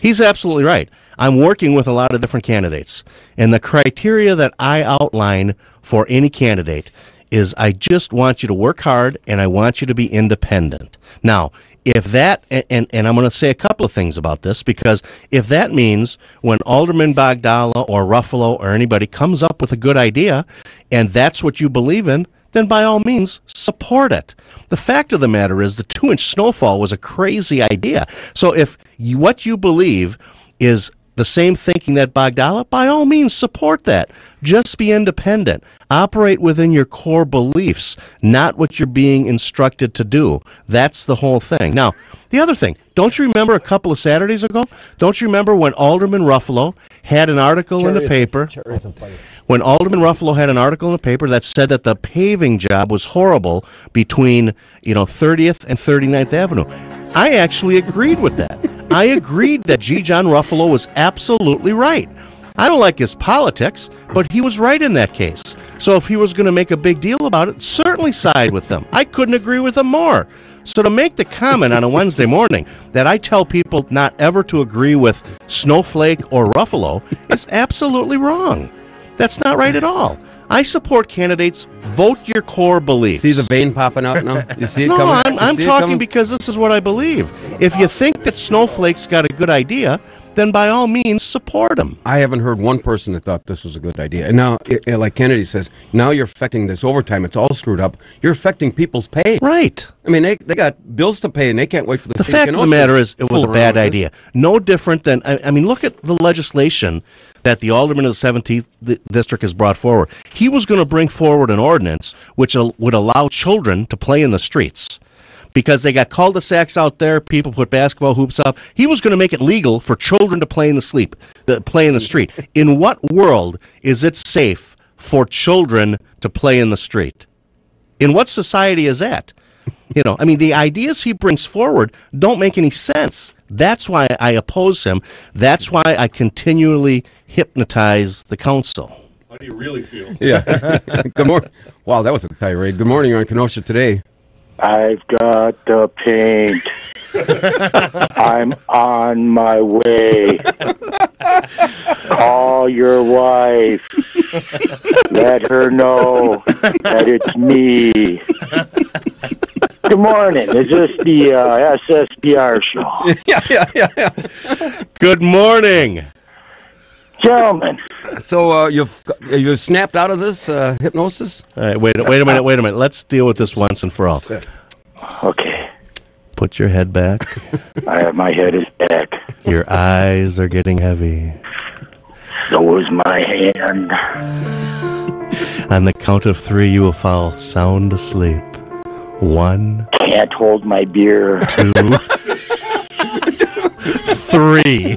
he's absolutely right. I'm working with a lot of different candidates, and the criteria that I outline for any candidate is I just want you to work hard and I want you to be independent. Now, if that, and I'm going to say a couple of things about this, because if that means when Alderman Bogdala or Ruffalo or anybody comes up with a good idea and that's what you believe in, then by all means, support it. The fact of the matter is the 2-inch snowfall was a crazy idea. So if what you believe is the same thinking that Bogdala, by all means, support that. Just be independent. Operate within your core beliefs, not what you're being instructed to do. That's the whole thing. Now, the other thing, don't you remember a couple of Saturdays ago? Don't you remember when Alderman Ruffalo had an article in the paper? When Alderman Ruffalo had an article in the paper that said that the paving job was horrible between, 30th and 39th Avenue. I actually agreed with that. I agreed that G. John Ruffalo was absolutely right. I don't like his politics, but he was right in that case. So if he was going to make a big deal about it, certainly side with him. I couldn't agree with him more. So to make the comment on a Wednesday morning that I tell people not ever to agree with Snowflake or Ruffalo is absolutely wrong. That's not right at all. I support candidates. Vote your core beliefs. See the vein popping out now? You see it no, coming? I'm talking because this is what I believe. If you think that Snowflake's got a good idea, then by all means support him. I haven't heard one person that thought this was a good idea. And now, like Kennedy says, now you're affecting this overtime. It's all screwed up. You're affecting people's pay. Right. I mean, they got bills to pay, and they can't wait for the The fact of the matter is, it was a bad idea. No different than, I mean, look at the legislation that the alderman of the 17th district has brought forward. He was going to bring forward an ordinance which would allow children to play in the streets. Because they got cul-de-sacs out there, people put basketball hoops up. He was going to make it legal for children to play in the street. In what world is it safe for children to play in the street? In what society is that? I mean, the ideas he brings forward don't make any sense. That's why I oppose him. That's why I continually hypnotize the council. How do you really feel? Yeah. Good morning. Wow, that was a tirade. Good morning. You're on Kenosha Today. I've got the paint. I'm on my way. Call your wife. Let her know that it's me. Good morning. Is this the SSBR show? Yeah. Good morning. Gentlemen. So you've snapped out of this hypnosis? All right, wait a minute. Let's deal with this once and for all. Okay. Put your head back. My head is back. Your eyes are getting heavy. So is my hand. On the count of 3, you will fall sound asleep. 1. Can't hold my beer. 2. 3.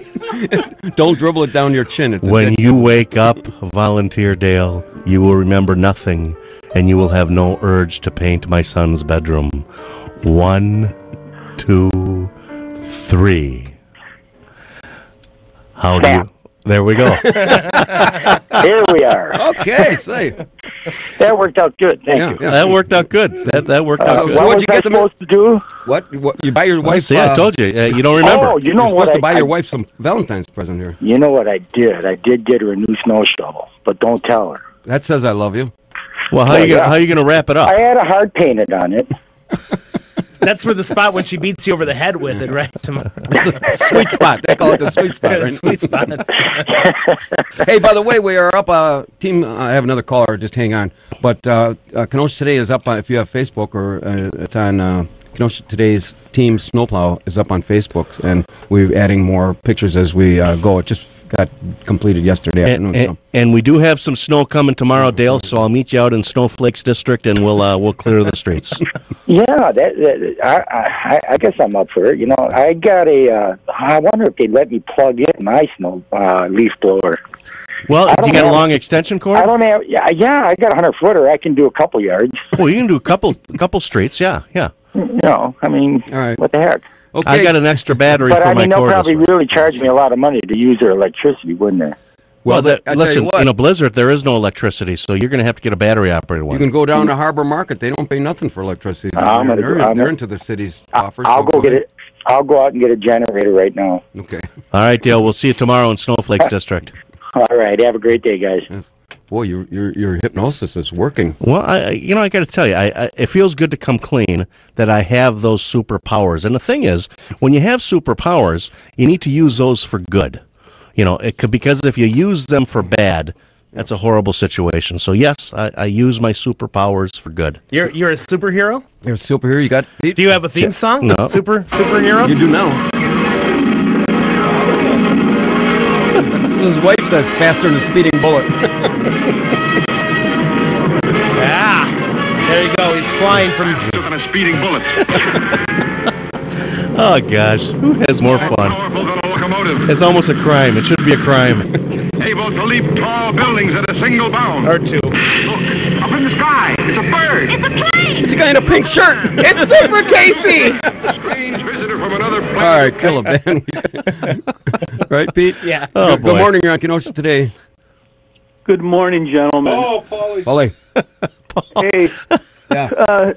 Don't dribble it down your chin. When you wake up, Volunteer Dale, you will remember nothing, and you will have no urge to paint my son's bedroom. 1, 2, 3. How do you... There we go. Here we are. Okay, say. That worked out good. Thank you. Yeah. That worked out good. That worked out good. What what'd you get supposed to do? What? You buy your wife... See, I told you. You don't remember. Oh, you know You're supposed to buy your wife some Valentine's present here. You know what I did? I did get her a new snow shovel, but don't tell her. That says I love you. Well, how are you gonna wrap it up? I had a heart painted on it. That's where the spot when she beats you over the head with it, right? Sweet spot. They call it the sweet spot, right? Sweet spot. Hey, by the way, we are up. Team, I have another caller. Just hang on. But Kenosha Today is up. If you have Facebook, or it's on Kenosha Today's Team Snowplow is up on Facebook, and we're adding more pictures as we go. It just got completed yesterday afternoon. And we do have some snow coming tomorrow, Dale. So I'll meet you out in Snowflake's district, and we'll clear the streets. Yeah, I guess I'm up for it. I got I wonder if they'd let me plug in my snow leaf blower. Well, do you got a long extension cord? I don't have. Yeah, I got a 100-footer. I can do a couple yards. Well, you can do a couple streets. Yeah. I mean, all right. What the heck? Okay. I got an extra battery but for my cord. They'll probably really charge me a lot of money to use their electricity, wouldn't they? Well, listen, in a blizzard, there is no electricity, so you're going to have to get a battery-operated one. You can go down to Harbor Market. They don't pay nothing for electricity. They're into the city's offers. I'll go get it. I'll go out and get a generator right now. Okay. All right, Dale. We'll see you tomorrow in Snowflake's district. All right. Have a great day, guys. Yes. boy, your hypnosis is working. Well, I got to tell you, it feels good to come clean that I have those superpowers. And the thing is, when you have superpowers, you need to use those for good. Because if you use them for bad, that's a horrible situation. So yes, I use my superpowers for good. You're a superhero? You're a superhero. You got? Do you have a theme song? No. Superhero? You do now. His wife says faster than a speeding bullet. There you go. He's flying from a speeding bullet. Oh gosh, who has more fun? It's almost a crime. It should be a crime. Able to leap tall buildings at a single bound. Or two. Look, up in the sky. It's a bird. It's a plane. It's a guy in a pink shirt. It's Super Casey. Strange visitor from another planet. All right, kill him, man. Right, Pete? Yeah. Oh, good morning. You're on Kenosha today. Good morning, gentlemen. Oh, Paulie. Paulie. Hey, Yeah.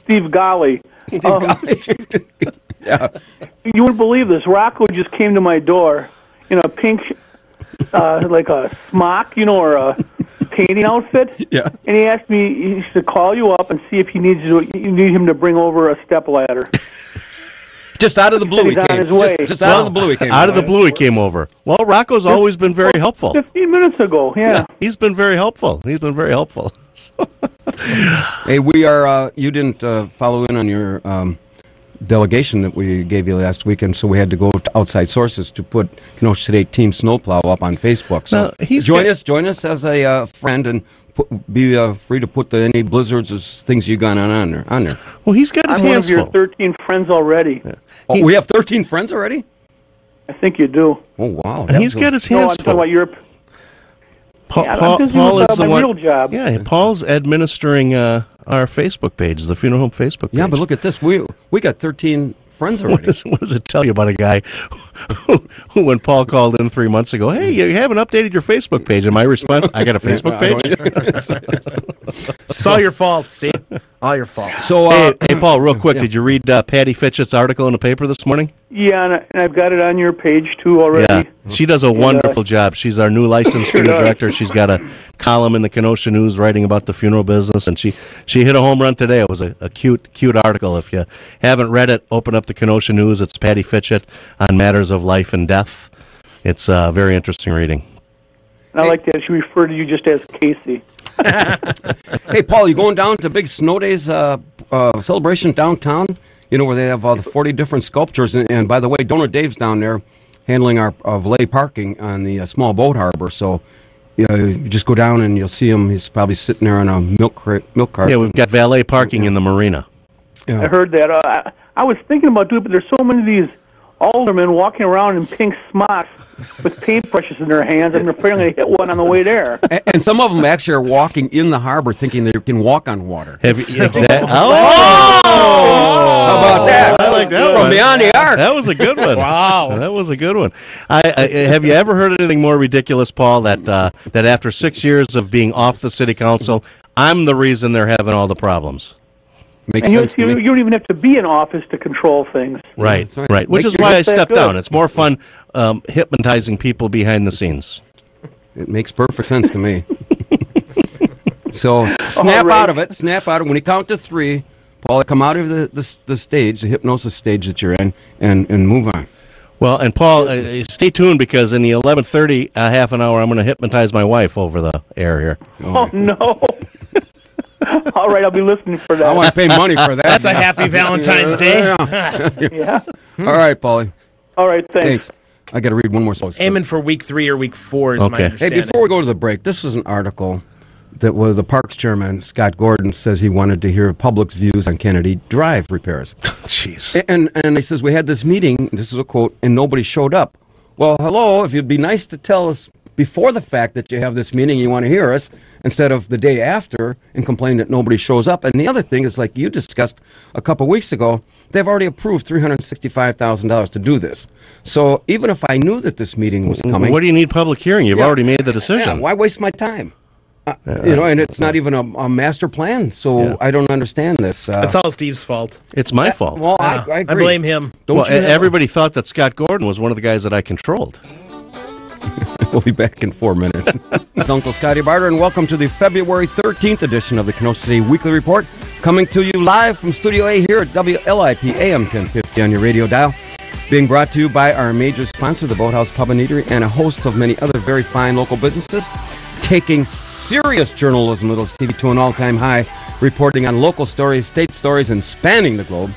Steve Golly. Yeah. You wouldn't believe this. Rocco just came to my door in a pink, like a smock, or a painting outfit. Yeah. And he asked me, he should call you up and see if you need him to bring over a stepladder. Just out of the blue, he He's on came. his way. Just out of the blue, he came. Out of the blue, he came over. Well, Rocco's always been very helpful. 15 minutes ago, yeah. He's been very helpful. Hey, we are. You didn't follow in on your delegation that we gave you last weekend, so we had to go to outside sources to put Kenosha Today Team Snowplow up on Facebook. So join us as a friend and be free to put any blizzards or things you got on there. Well, he's got his I'm hands one of full. your 13 friends already. Yeah. Oh, we have 13 friends already? I think you do. Oh, wow. And he's got his hands I'm talking full. about your... Paul with is the my one. real job. Yeah, Paul's administering our Facebook page, the Funeral Home Facebook page. Yeah, but look at this. We got 13 friends already. What does it tell you about a guy who, when Paul called in 3 months ago, hey, you haven't updated your Facebook page? And my response, I got a Facebook page? It's all your fault, Steve. All your fault. So, hey, Paul, real quick, did you read Patty Fitchett's article in the paper this morning? Yeah, and I've got it on your page, too, already. Yeah, she does a wonderful job. She's our new licensed funeral director. She's got a column in the Kenosha News writing about the funeral business, and she hit a home run today. It was a cute article. If you haven't read it, open up the Kenosha News. It's Patty Fitchett on matters of life and death. It's very interesting reading. And I like that she referred to you just as Casey. Hey, Paul, you going down to big snow days celebration downtown? Where they have the 40 different sculptures. And by the way, Donor Dave's down there handling our valet parking on the small boat harbor. So you just go down and you'll see him. He's probably sitting there on a milk cart. Yeah, we've got valet parking in the marina. Yeah. I heard that. I was thinking about doing it, but there's so many of these aldermen walking around in pink smocks with paintbrushes in their hands. I'm afraid I'm going to hit one on the way there. And some of them actually are walking in the harbor thinking they can walk on water. How about that? I like that From one. beyond the arc. That was a good one. Wow. That was a good one. Have you ever heard anything more ridiculous, Paul, that after 6 years of being off the city council, I'm the reason they're having all the problems? Makes And sense to you me. don't even have to be in office to control things. Right, That's right. right. Which Makes is why I sense. stepped Good. down. It's more fun hypnotizing people behind the scenes. It makes perfect sense to me. So snap right. out of it. Snap out of it. When you count to 3, Paul, come out of the stage, the hypnosis stage that you're in, and move on. Well, and Paul, stay tuned because in the 11:30 half an hour, I'm going to hypnotize my wife over the air here. Oh, no. All right, I'll be listening for that. I want to pay money for that. That's a happy Valentine's Day. Yeah. All right, Paulie. All right, thanks. I got to read one more song. Aiming for week 3 or week 4 is my Okay. Hey, understanding. before we go to the break, this was an article that the Parks Chairman, Scott Gordon, says he wanted to hear public's views on Kennedy Drive repairs. Jeez. And he says, we had this meeting, this is a quote, and nobody showed up. Well, hello, if you'd be nice to tell us before the fact that you have this meeting, you want to hear us, instead of the day after and complain that nobody shows up. And the other thing is, like you discussed a couple weeks ago, they've already approved $365,000 to do this. So even if I knew that this meeting was coming... What do you need public hearing? You've already made the decision. Yeah, why waste my time? And it's not even a master plan, so I don't understand this. That's all Steve's fault. It's my fault. Well, I agree. I blame him. Don't you have- everybody thought that Scott Gordon was one of the guys that I controlled. We'll be back in 4 minutes. It's Uncle Scotty Barter, and welcome to the February 13th edition of the Kenosha City Weekly Report, coming to you live from Studio A here at WLIP AM 1050 on your radio dial. Being brought to you by our major sponsor, the Boathouse Pub and Eatery, and a host of many other very fine local businesses, taking serious journalism, Little TV, to an all-time high, reporting on local stories, state stories, and spanning the globe.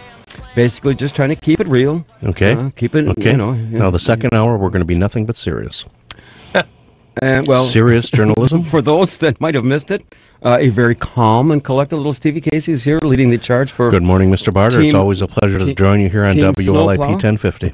Basically, just trying to keep it real. Okay. Keep it, okay. you know. Now, the second hour, we're going to be nothing but serious. And well, serious journalism. For those that might have missed it, a very calm and collected little Stevie Casey is here leading the charge for. Good morning, Mr. Barter. It's always a pleasure to join you here on WLIP 1050.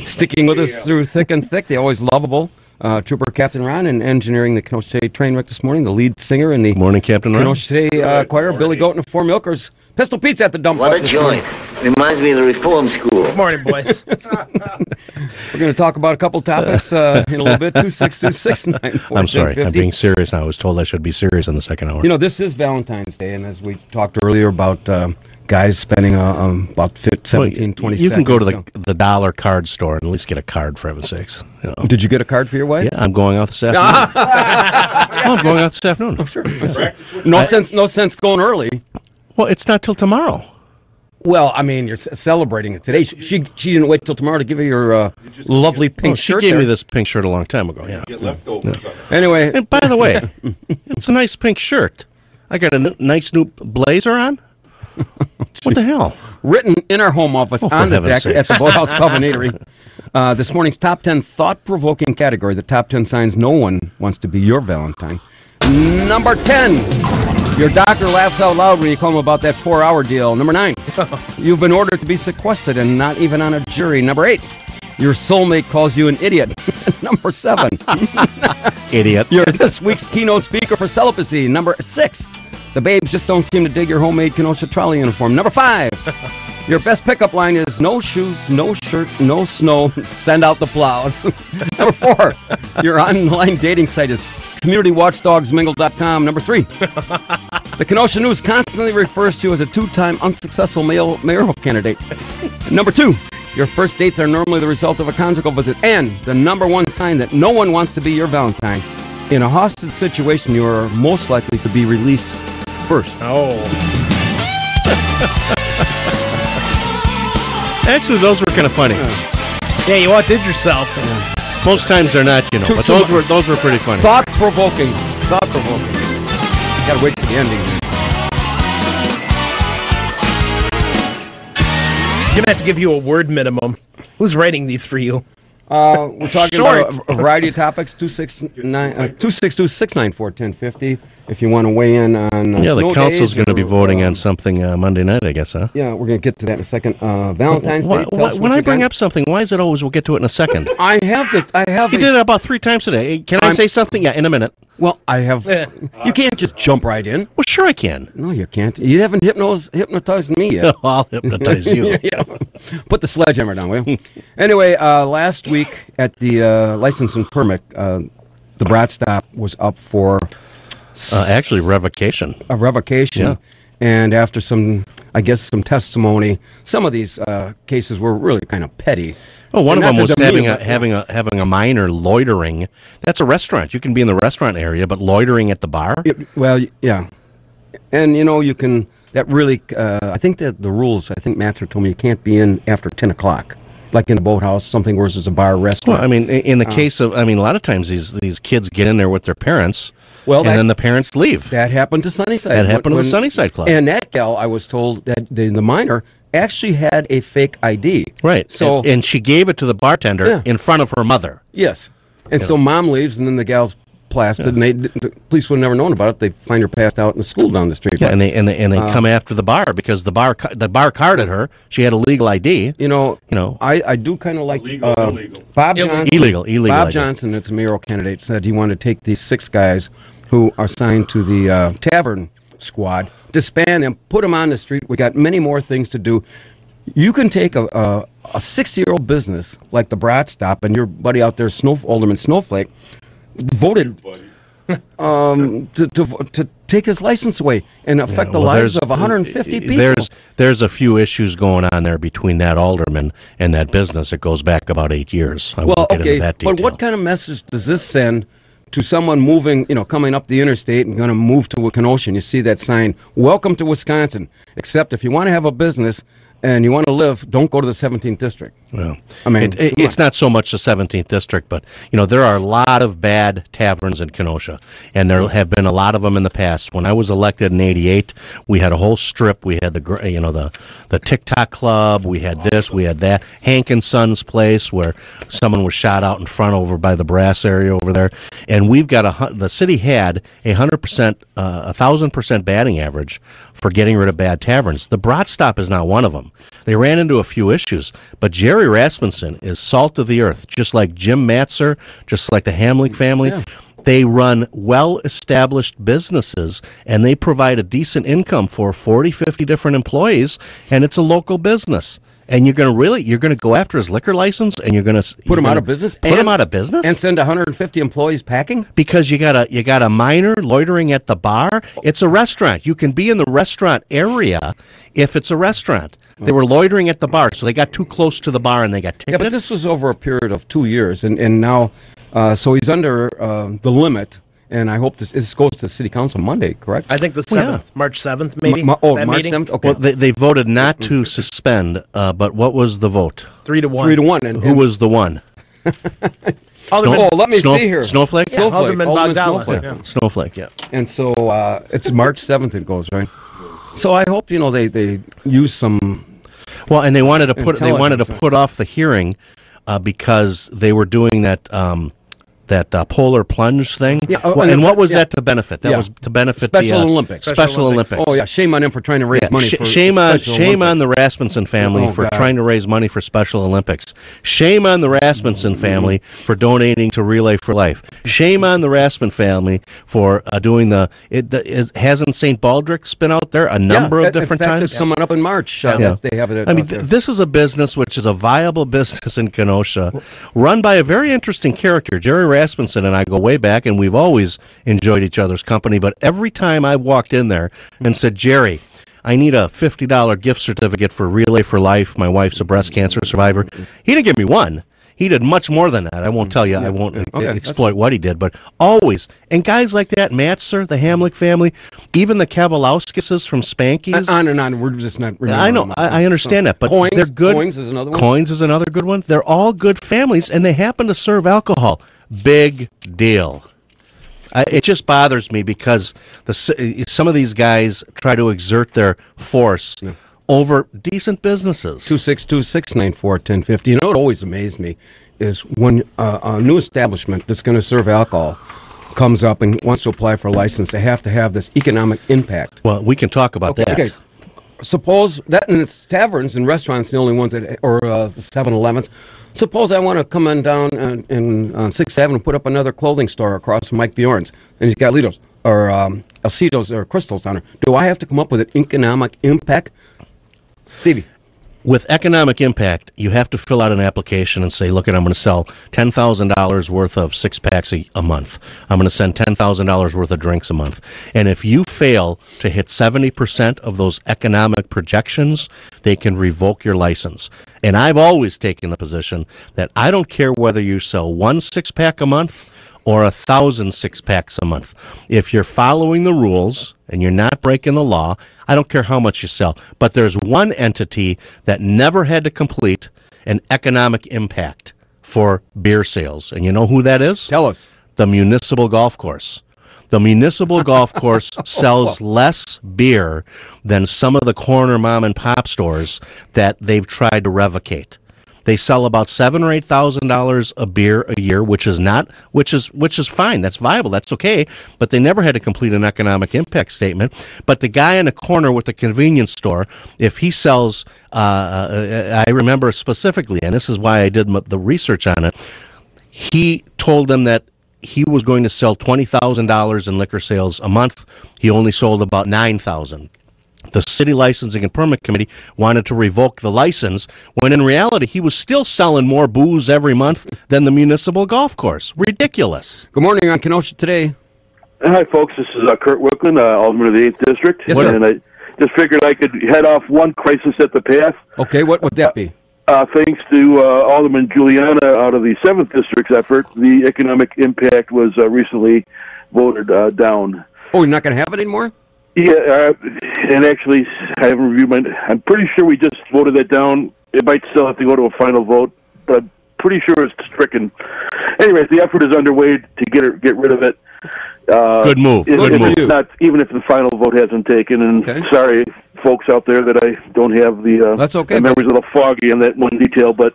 Sticking with us through thick and thick, the always lovable Trooper Captain Ron, and engineering the Kenosha City train wreck this morning, the lead singer in the morning, Captain Ron. Kenosha City choir, Billy Goat and the Four Milkers. Pistol Pete's at the dump. What a joint. Reminds me of the reform school. Good morning, boys. We're going to talk about a couple topics in a little bit. 262-694. I'm sorry. I'm being serious now. I was told I should be serious in the second hour. You know, this is Valentine's Day, and as we talked earlier about guys spending about 17, 20 You can seconds, go to the dollar card store and at least get a card, for heaven's sakes. You know. Did you get a card for your wife? Yeah, I'm going out this afternoon. I'm going out this afternoon. Oh, sure. No sense going early. Well, it's not till tomorrow. Well, I mean, you're celebrating it today. She didn't wait till tomorrow to give you your lovely pink shirt. She gave me this pink shirt a long time ago. Yeah. Anyway, and by the way, it's a nice pink shirt. I got a nice new blazer on. What the hell? Written in our home office on the deck at the Boathouse Pub and Eatery. This morning's top 10 thought-provoking category, the top 10 signs no one wants to be your Valentine. Number 10. Your doctor laughs out loud when you call him about that 4-hour deal. Number 9. You've been ordered to be sequestered and not even on a jury. Number 8. Your soulmate calls you an idiot. Number 7. Idiot. You're this week's keynote speaker for celibacy. Number 6. The babes just don't seem to dig your homemade Kenosha trolley uniform. Number 5. Your best pickup line is no shoes, no shirt, no snow. Send out the plows. Number 4. Your online dating site is communitywatchdogsmingle.com. Number 3. The Kenosha News constantly refers to you as a 2-time unsuccessful mayoral candidate. Number 2. Your first dates are normally the result of a conjugal visit. And the number 1 sign that no one wants to be your Valentine. In a hostage situation, you are most likely to be released first. Oh. Actually, those were kind of funny. Yeah, you outdid yourself. Most times they're not, you know. But those were pretty funny. Thought-provoking. Thought-provoking. Gotta wait for the ending. I'm going to have to give you a word minimum. Who's writing these for you? We're talking about a variety of topics. 262-694-1050. If you want to weigh in on the council's going to be voting on something Monday night, I guess, huh? Yeah, we're going to get to that in a second. Valentine's Day. When I bring up something, why is it always we'll get to it in a second? I have. You did it about 3 times today. Can I say something? Yeah, in a minute. Well, I have. You can't just jump right in. Well, sure I can. No, you can't. You haven't hypnotized me yet. I'll hypnotize you. Yeah. Put the sledgehammer down, will you? Anyway, last week at the license and permit, the Brat Stop was up for actually revocation. A revocation. Yeah. And after some testimony, some of these cases were really kind of petty. Oh, one of them was having a minor loitering. That's a restaurant. You can be in the restaurant area, but loitering at the bar? Well, yeah. And, you know, you can, that really, I think that the rules, I think Matzer told me you can't be in after 10 o'clock. Like in a boathouse, something worse as a bar or restaurant. Well, I mean, in the case of, a lot of times these kids get in there with their parents, and then the parents leave. That happened to Sunnyside. That happened to the Sunnyside Club. And that gal, I was told that the minor actually had a fake ID. Right. So and she gave it to the bartender in front of her mother. Yes. And so mom leaves, and then the gal's blasted, and the police would have never known about it. They find her passed out in the school down the street. Yeah, and they come after the bar because the bar carded her. She had a legal ID. You know, I do kind of like illegal. Bob Johnson. Illegal. Bob ID. Johnson, it's a mayoral candidate, said he wanted to take these 6 guys who are signed to the tavern squad, disband them, put them on the street. We got many more things to do. You can take a 60-year-old business like the Brat Stop, and your buddy out there, Alderman Snowflake, voted to take his license away and affect the lives of 150 people. There's a few issues going on there between that alderman and that business. It goes back about 8 years. I won't get into that detail. But what kind of message does this send to someone moving, coming up the interstate and going to move to Kenosha, and you see that sign, "Welcome to Wisconsin," except if you want to have a business and you want to live, don't go to the 17th district. Well, I mean, it's not so much the 17th district, but there are a lot of bad taverns in Kenosha, and there have been a lot of them in the past. When I was elected in '88, we had a whole strip. We had the TikTok Club. We had this. We had that. Hank and Son's place, where someone was shot out in front over by the brass area over there. And we've got the city had 100%, 1,000% batting average for getting rid of bad taverns. The Brat Stop is not one of them. They ran into a few issues, but Jerry Rasmussen is salt of the earth, just like Jim Matzer, just like the Hamlick family. Yeah. They run well-established businesses, and they provide a decent income for 40, 50 different employees, and it's a local business. And you're going to go after his liquor license, and you're going to put him out of business, and send 150 employees packing because you got a minor loitering at the bar. It's a restaurant. You can be in the restaurant area if it's a restaurant. They were loitering at the bar, so they got too close to the bar and they got ticketed. Yeah, but this was over a period of 2 years, and now, so he's under the limit. And I hope this goes to City Council Monday, correct? I think the 7th, March 7th, maybe. March 7th? Okay. Well, they voted not to suspend, but what was the vote? 3-1. 3-1. And who was the one? Let me see here. Snowflake? Yeah, Alderman Snowflake. Yeah. Snowflake, yeah. And so it's March 7th it goes, right? So I hope, they use some... Well, and they wanted to put off the hearing because they were doing that... that polar plunge thing. Yeah, and what was that to benefit? That was to benefit Special Olympics. Special Olympics. Oh yeah, shame on him for trying to raise money for shame on the Rasmussen family for trying to raise money for Special Olympics. Shame on the Rasmussen family for donating to Relay for Life. Shame on the Rasmussen family for doing hasn't St. Baldrick's been out there a number of different times? It's coming up in March. They have it. This is a business which is a viable business in Kenosha, run by a very interesting character, Jerry Rasmussen and I go way back, and we've always enjoyed each other's company. But every time I've walked in there and said, "Jerry, I need a $50 gift certificate for Relay for Life. My wife's a breast cancer survivor," he didn't give me one. He did much more than that. I won't tell you. I won't exploit what he did, but always. And guys like that, Matzer, the Hamlick family, even the Kavalauskises from Spanky's. On and on. We're just not I know. I understand that, but Coins, they're good. Coins is another one. Coins is another good one. They're all good families, and they happen to serve alcohol. Big deal. It just bothers me because some of these guys try to exert their force over decent businesses. 262-694-1050. You know what always amazed me is when a new establishment that's going to serve alcohol comes up and wants to apply for a license, they have to have this economic impact. Well, we can talk about that. Okay. Suppose that, and it's taverns and restaurants, the only ones that, or 7-Elevens. Suppose I want to come on down on 6th Avenue and put up another clothing store across from Mike Bjorn's, and he's got Litos or Acetos or Crystals down there. Do I have to come up with an economic impact? Stevie. With economic impact, you have to fill out an application and say, look, I'm going to sell $10,000 worth of six-packs a month. I'm going to send $10,000 worth of drinks a month. And if you fail to hit 70% of those economic projections, they can revoke your license. And I've always taken the position that I don't care whether you sell one six-pack a month or 1,000 six-packs a month. If you're following the rules and you're not breaking the law, I don't care how much you sell. But there's one entity that never had to complete an economic impact for beer sales. And you know who that is? Tell us. The municipal golf course. The municipal golf course sells less beer than some of the corner mom and pop stores that they've tried to revocate. They sell about $7,000 or $8,000 a beer a year, which is fine. That's viable. That's okay. But they never had to complete an economic impact statement. But the guy in the corner with the convenience store, if he sells, I remember specifically, and this is why I did the research on it. He told them that he was going to sell $20,000 in liquor sales a month. He only sold about $9,000. The City Licensing and Permit Committee wanted to revoke the license when in reality he was still selling more booze every month than the municipal golf course. Ridiculous. Good morning on Kenosha Today. Hi, folks. This is Kurt Wickland, Alderman of the 8th District. Yes, sir. And I just figured I could head off one crisis at the path. Okay, what would that be? Thanks to Alderman Juliana out of the 7th District's effort, the economic impact was recently voted down. Oh, you're not going to have it anymore? Yeah, and actually, I haven't reviewed my... I'm pretty sure we just voted that down. It might still have to go to a final vote, but I'm pretty sure it's stricken. Anyways, the effort is underway to get rid of it. Good move. Good move. Not, even if the final vote hasn't taken. And sorry, folks out there, that I don't have the that's okay. The memory's a little foggy on that one detail. But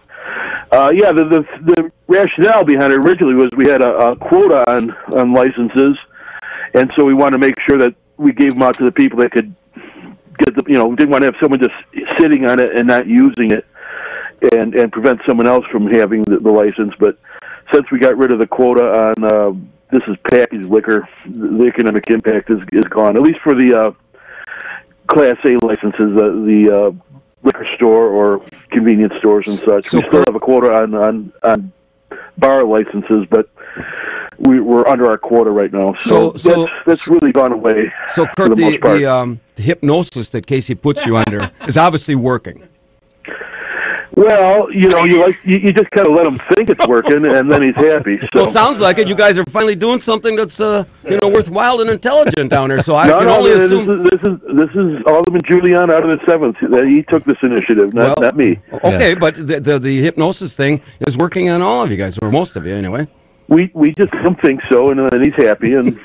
yeah, the rationale behind it originally was we had a quota on licenses, and so we wanted to make sure that we gave them out to the people that could get the, didn't want to have someone just sitting on it and not using it, and prevent someone else from having the license. But since we got rid of the quota on this is packaged liquor, the economic impact is gone, at least for the Class A licenses, the liquor store or convenience stores and such. So we still have a quota on bar licenses, but we're under our quota right now. So that's really gone away. So, Kurt, for the most part. the hypnosis that Casey puts you under is obviously working. Well, you just kind of let him think it's working, and then he's happy. So. Well, it sounds like it. You guys are finally doing something that's worthwhile and intelligent down there. So I can only assume this is Alderman Julian out of the 7th. He took this initiative, not me. Okay, but the hypnosis thing is working on all of you guys, or most of you, anyway. We just don't think so, and then he's happy. And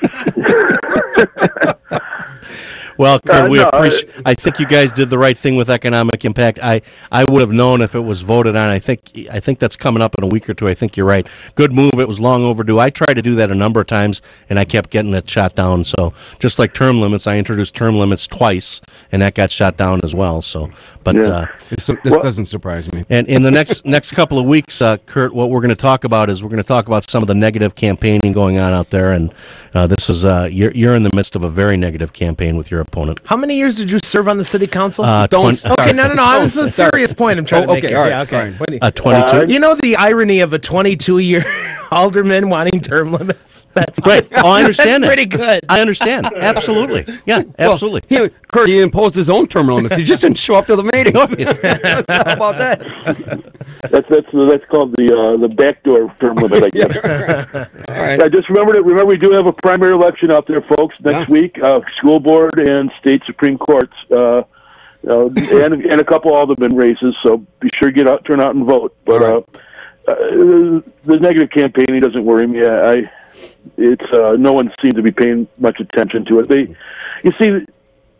well, Kurt, I think you guys did the right thing with economic impact. I would have known if it was voted on. I think that's coming up in a week or two. I think you're right. Good move. It was long overdue. I tried to do that a number of times, and I kept getting it shot down. So just like term limits, I introduced term limits twice, and that got shot down as well. So, but this doesn't surprise me. And in the next couple of weeks, Kurt, what we're going to talk about is we're going to talk about some of the negative campaigning going on out there, and this is you're in the midst of a very negative campaign with your opponent. How many years did you serve on the city council? Okay, no. This is a serious point I'm trying to make. Okay, Here. all right. 22. You know the irony of a 22-year alderman wanting term limits? That's right. Oh, I understand that's that. pretty good. I understand. Absolutely. Yeah, absolutely. Well, Kurt, he imposed his own term limits. He just didn't show up to the meetings. How about that? That's called the backdoor term limit, I guess. All right. Just remember we do have a primary election out there, folks, next week. School board and state Supreme Courts, and a couple alderman races. So be sure to turn out and vote. But the negative campaigning doesn't worry me. It's no one seems to be paying much attention to it.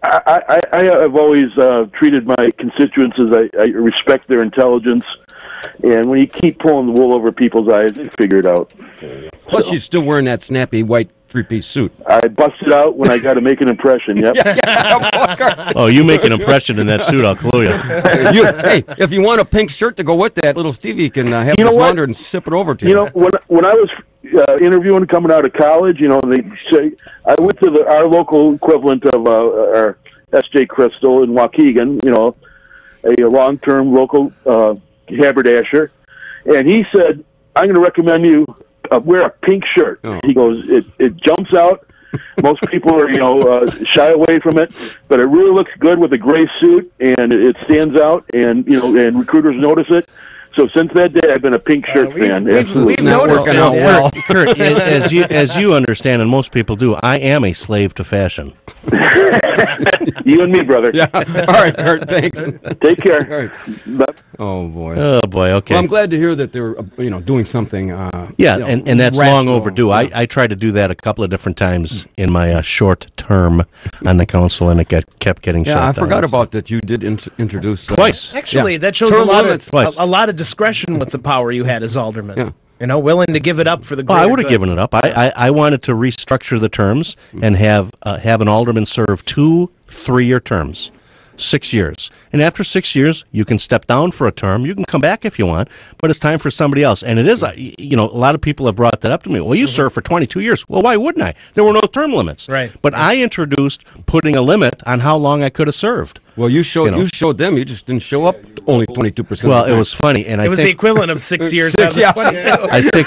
I have always treated my constituents as I respect their intelligence, and when you keep pulling the wool over people's eyes, they figure it out. Plus, you're still wearing that snappy white three-piece suit. I busted out when I got to make an impression. Yep. Oh, you make an impression in that suit, I'll clue you. Hey, if you want a pink shirt to go with that, little Stevie can have this laundered and sip it over to you. When I was interviewing coming out of college, they say I went to our local equivalent of our S.J. Crystal in Waukegan, a long-term local haberdasher, and he said, "I'm going to recommend you wear a pink shirt." Oh. He goes, "It jumps out. Most people are shy away from it, but it really looks good with a gray suit, and it stands out, and and recruiters notice it." So since that day, I've been a pink shirt fan. We've noticed it. Well, Kurt, as you understand, and most people do, I am a slave to fashion. You and me, brother. Yeah. All right, Kurt. Thanks. Take care. Right. Oh boy. Oh boy. Okay. Well, I'm glad to hear that they're doing something. And that's long overdue. I tried to do that a couple of different times in my short term on the council, and it kept getting shut down. I forgot about that. You did introduce twice. Actually, that shows term a lot of discretion with the power you had as alderman. Yeah. Willing to give it up for the greater I would have good. given it up. I wanted to restructure the terms and have an alderman serve 2 3-year terms, 6 years. And after 6 years, you can step down for a term. You can come back if you want, but it's time for somebody else. And it is, a lot of people have brought that up to me. Well, you served for 22 years. Well, why wouldn't I? There were no term limits. Right. But I introduced putting a limit on how long I could have served. Well, you showed them. You just didn't show up only 22%. Well, it was funny, and it was the equivalent of 6 years out of 22. I think.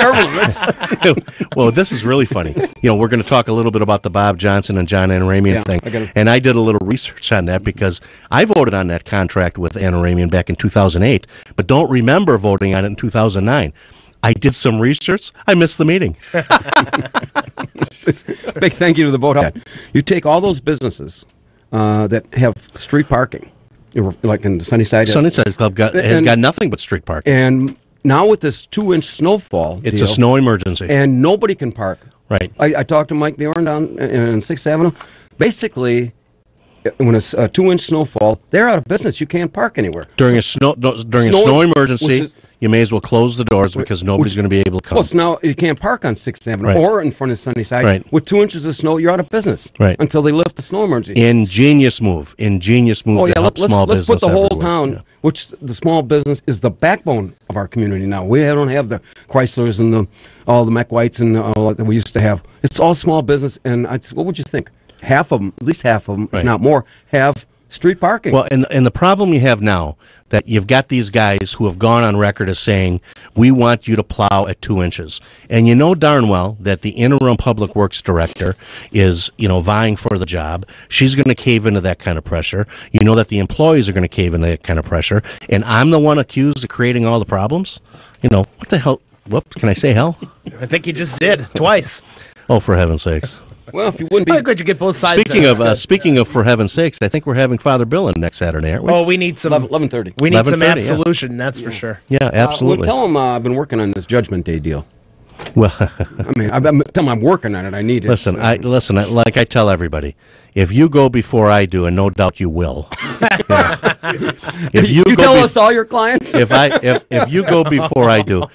Well, this is really funny. We're going to talk a little bit about the Bob Johnson and John Anaramian thing, and I did a little research on that because I voted on that contract with Anaramian back in 2008, but don't remember voting on it in 2009. I did some research. I missed the meeting. Big thank you to the Boathouse. You take all those businesses that have street parking, like in Sunnyside. Sunnyside Club has got nothing but street parking. And now with this 2-inch snowfall, it's a snow emergency, and nobody can park. Right. I talked to Mike Bjorn down in 6th Avenue. Basically, when it's a 2-inch snowfall, they're out of business. You can't park anywhere. During a snow emergency, you may as well close the doors because nobody's going to be able to come. Well, now you can't park on 6th Avenue or in front of Sunnyside. Right. With 2 inches of snow, you're out of business. Right. Until they lift the snow emergency. Ingenious move to help small business. Let's put the whole everywhere. town, which the small business is the backbone of our community now. We don't have the Chryslers and all the McWhites and all that we used to have. It's all small business, and what would you think? Half of them, at least half of them, if not more, have street parking. Well, and the problem you have now that you've got these guys who have gone on record as saying, we want you to plow at 2 inches. And you know darn well that the interim public works director is, vying for the job. She's going to cave into that kind of pressure. You know that the employees are going to cave into that kind of pressure. And I'm the one accused of creating all the problems? What the hell? Whoops, can I say hell? I think you just did, twice. Oh, for heaven's sakes. Well, if you wouldn't be... good you get both sides. Speaking of for heaven's sakes, I think we're having Father Bill in next Saturday, aren't we? Oh, we need some... 11:30. We need some absolution, that's for sure. Yeah, absolutely. Tell him I've been working on this Judgment Day deal. Well, tell him I'm working on it. I need it. Listen, like I tell everybody, if you go before I do, and no doubt you will. If you tell us all your clients. If you go before I do,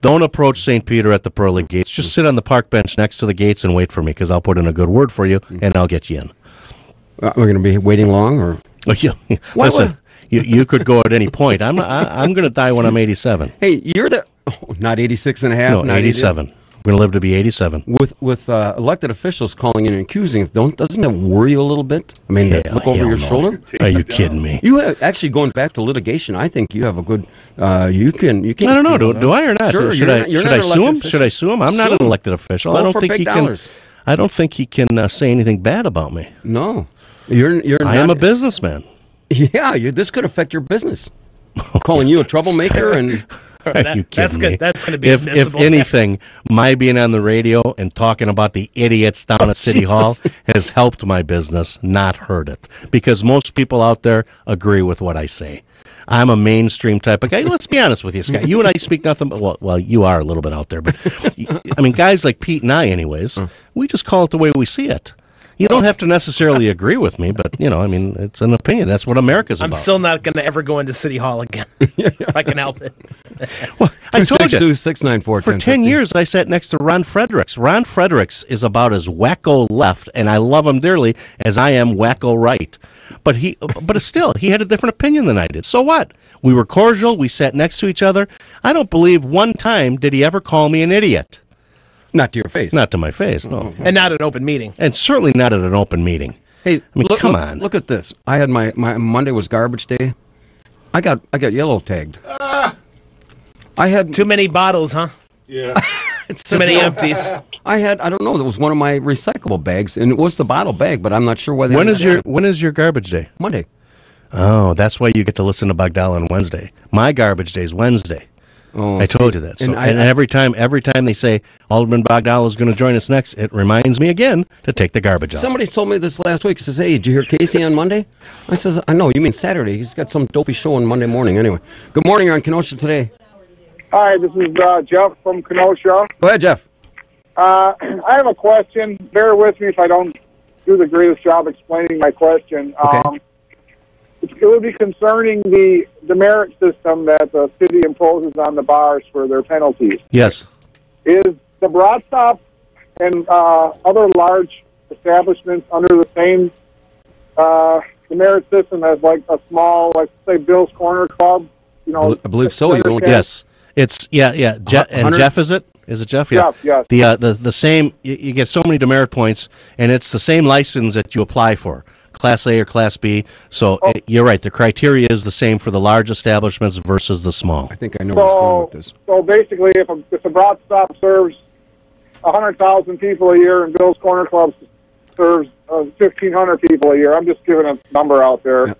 don't approach St. Peter at the pearly gates. Just sit on the park bench next to the gates and wait for me, because I'll put in a good word for you, and I'll get you in. We're going to be waiting long, or? Listen, you could go at any point. I'm going to die when I'm 87. Hey, you're not 86 and a half. No, not 87. I'm going to live to be 87. With elected officials calling in and accusing, doesn't that worry you a little bit? I mean, look over your shoulder. Are you kidding me? You have, actually going back to litigation. I think you have a good. You can. I don't know. Do I or not? Sure. Should I sue him? Should I sue him? I'm not an elected official. I don't think he can. I don't think he can say anything bad about me. No, you're. I am a businessman. Yeah, this could affect your business. Calling you a troublemaker and. Are you kidding me? That's going to be if anything, my being on the radio and talking about the idiots down at City Hall has helped my business, not hurt it. Because most people out there agree with what I say. I'm a mainstream type of guy. Let's be honest with you, Scott. You and I speak nothing but, well, you are a little bit out there. But, I mean, guys like Pete and I, anyways, we just call it the way we see it. You don't have to necessarily agree with me, but, I mean, it's an opinion. That's what America's about. I'm still not going to ever go into City Hall again, if I can help it. Well, I told you, 694 for 10 years, I sat next to Ron Fredericks. Ron Fredericks is about as wacko left, and I love him dearly, as I am wacko right. But still, he had a different opinion than I did. So what? We were cordial. We sat next to each other. I don't believe one time did he ever call me an idiot. Not to your face. Not to my face, no. And not an open meeting. And certainly not at an open meeting. Hey, I mean, come on. Look at this. I had my Monday was garbage day. I got yellow tagged. I had too many bottles, huh? Yeah. It's too many empties. I don't know. There was one of my recyclable bags, and it was the bottle bag, but I'm not sure whether. When is your garbage day? Monday. Oh, that's why you get to listen to Bogdala on Wednesday. My garbage day is Wednesday. Oh, I told you that. So, and every time they say Alderman Bogdala is going to join us next, it reminds me again to take the garbage out. Somebody told me this last week. He says, "Hey, did you hear Casey on Monday?" I says, "I know. You mean Saturday? He's got some dopey show on Monday morning." Anyway, good morning. You're on Kenosha today. Hi, this is Jeff from Kenosha. Go ahead, Jeff. I have a question. Bear with me if I don't do the greatest job explaining my question. Okay. It would be concerning the demerit system that the city imposes on the bars for their penalties. Yes. Is the Broad Stop and other large establishments under the same demerit system as like a small, like say Bill's Corner Club? I believe so. You don't. Yes. It's yeah. And Jeff, is it? Is it Jeff? Yeah. Yes. The same. You get so many demerit points, and it's the same license that you apply for. Class A or Class B. So you're right. The criteria is the same for the large establishments versus the small. I think I know where it's going with this. So basically, if a broad stop serves 100,000 people a year and Bill's Corner Club serves 1,500 people a year, I'm just giving a number out there. Yeah.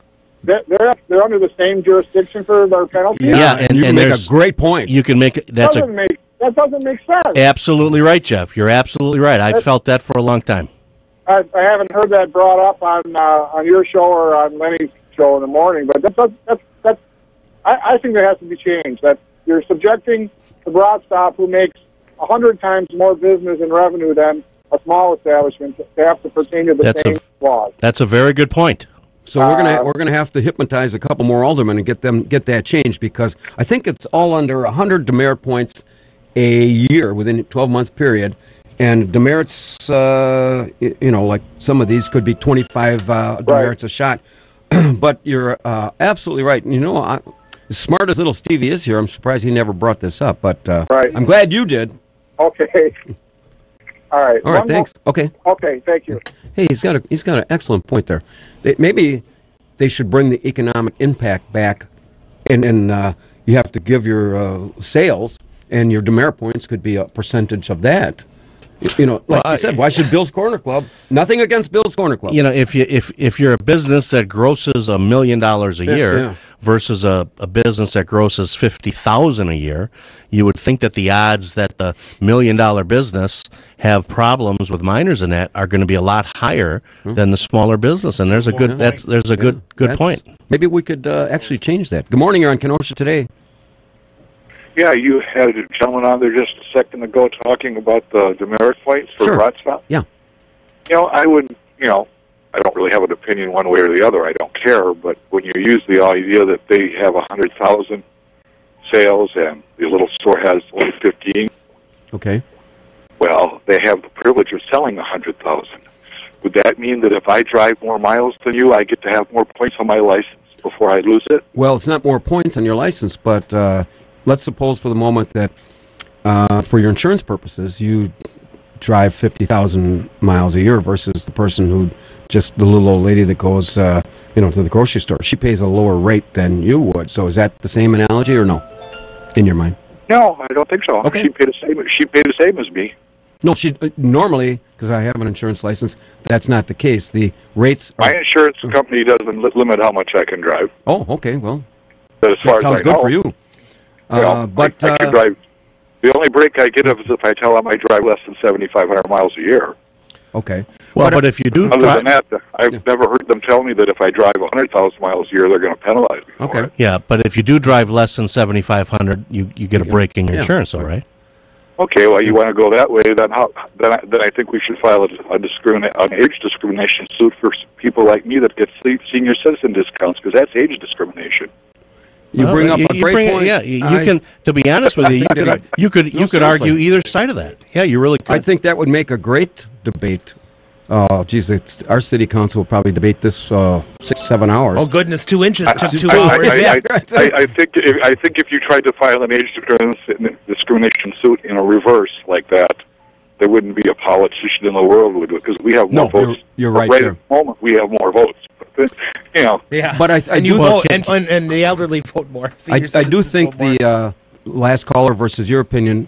They're under the same jurisdiction for their penalty. Yeah, and you can make a great point. You can make it. That doesn't make sense. Absolutely right, Jeff. You're absolutely right. I've felt that for a long time. I haven't heard that brought up on your show or on Lenny's show in the morning, but I think that has to be changed. That you're subjecting the broad stop, who makes 100 times more business and revenue than a small establishment, to have to pertain to the same laws. That's a very good point. So we're gonna have to hypnotize a couple more aldermen and get that changed, because I think it's all under 100 demerit points a year within a 12-month period, and demerits, like some of these could be 25 demerits a shot. But you're absolutely right. As smart as little Stevie is here, I'm surprised he never brought this up. But I'm glad you did. Okay. All right. All right. Thanks. Okay. Okay. Thank you. Hey, he's got an excellent point there. Maybe they should bring the economic impact back, and you have to give your sales, and your demerit points could be a percentage of that. Like I said, why should Bill's Corner Club? Nothing against Bill's Corner Club. If you're a business that grosses $1 million a year versus a business that grosses $50,000 a year, you would think that the odds that the $1 million business have problems with minors in that are going to be a lot higher than the smaller business. And there's a good point. Maybe we could actually change that. Good morning. You're on Kenosha Today. Yeah, you had a gentleman on there just a second ago talking about the demerit points for broad stop. Yeah. I wouldn't, I don't really have an opinion one way or the other. I don't care. But when you use the idea that they have 100,000 sales and the little store has only 15. Okay. Well, they have the privilege of selling 100,000. Would that mean that if I drive more miles than you, I get to have more points on my license before I lose it? Well, it's not more points on your license, but let's suppose for the moment that for your insurance purposes, you drive 50,000 miles a year versus the person who just the little old lady that goes, to the grocery store. She pays a lower rate than you would. So is that the same analogy or no, in your mind? No, I don't think so. Okay. She paid the same as me. No, she normally, because I have an insurance license, that's not the case. The rates are... My insurance company doesn't limit how much I can drive. Oh, okay, well, but as far as sounds I good know, for you. But I can drive. The only break I get is if I tell them I drive less than 7,500 miles a year. Okay. Well, but if you do... Other than that, I've never heard them tell me that if I drive 100,000 miles a year, they're going to penalize me. Okay. Yeah, but if you do drive less than 7,500, you get a break in your insurance, all right? Okay, well, you want to go that way, then I think we should file an age discrimination suit for people like me that get senior citizen discounts, because that's age discrimination. You bring up a great point. Yeah, you can. To be honest with you, you could argue either side of that. Yeah, you really could. I think that would make a great debate. Oh, geez, our city council will probably debate this 6-7 hours. Oh goodness, 2 inches took 2 hours. I think if you tried to file an age discrimination suit in a reverse like that, there wouldn't be a politician in the world who would do it, because we have more votes. You're right. Right at the moment, we have more votes. Yeah, but I do vote, and the elderly vote more. I do think the last caller versus your opinion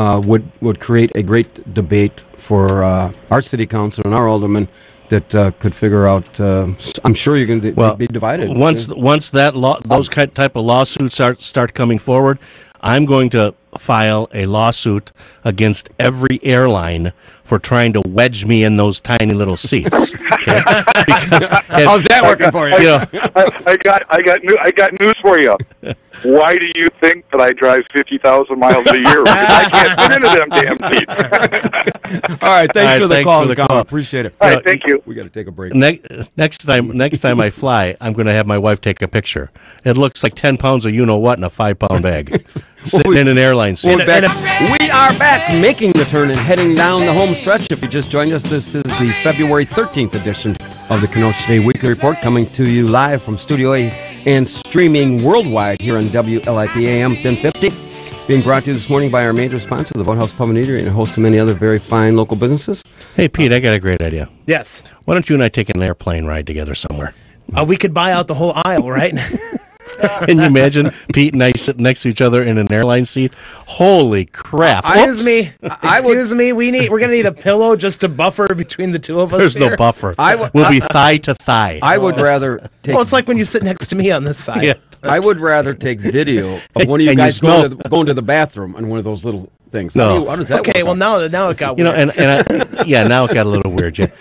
would create a great debate for our city council and our aldermen that could figure out. I'm sure you're going to be divided. Once those type of lawsuits start coming forward, I'm going to file a lawsuit against every airline for trying to wedge me in those tiny little seats. Okay? How's that working for you? I got news for you. Why do you think that I drive 50,000 miles a year? Because I can't fit into them damn seats. All right, thanks for the call. Appreciate it. All right, thank you. We got to take a break. Next time I fly, I'm going to have my wife take a picture. It looks like 10 pounds of you-know-what in a 5-pound bag, sitting in an airline seat. We are back, making the turn and heading down the home stretch. If you just joined us, this is the February 13th edition of the Kenosha Today Weekly Report, coming to you live from Studio A and streaming worldwide here on WLIP AM 1050. Being brought to you this morning by our major sponsor, the Boathouse Pub and Eatery, and a host of many other very fine local businesses. Hey, Pete, I got a great idea. Yes. Why don't you and I take an airplane ride together somewhere? We could buy out the whole aisle, right? Can you imagine Pete and I sitting next to each other in an airline seat? Holy crap! Excuse me. We're gonna need a pillow just to buffer between the two of us. There's here. no buffer. We'll be thigh to thigh. I would rather take. Well, it's like when you sit next to me on this side. Yeah. I would rather take video of one of you And guys you going to the bathroom on one of those little things. No. How does that Okay, work? well now it got You know, weird. now it got a little weird, Jim.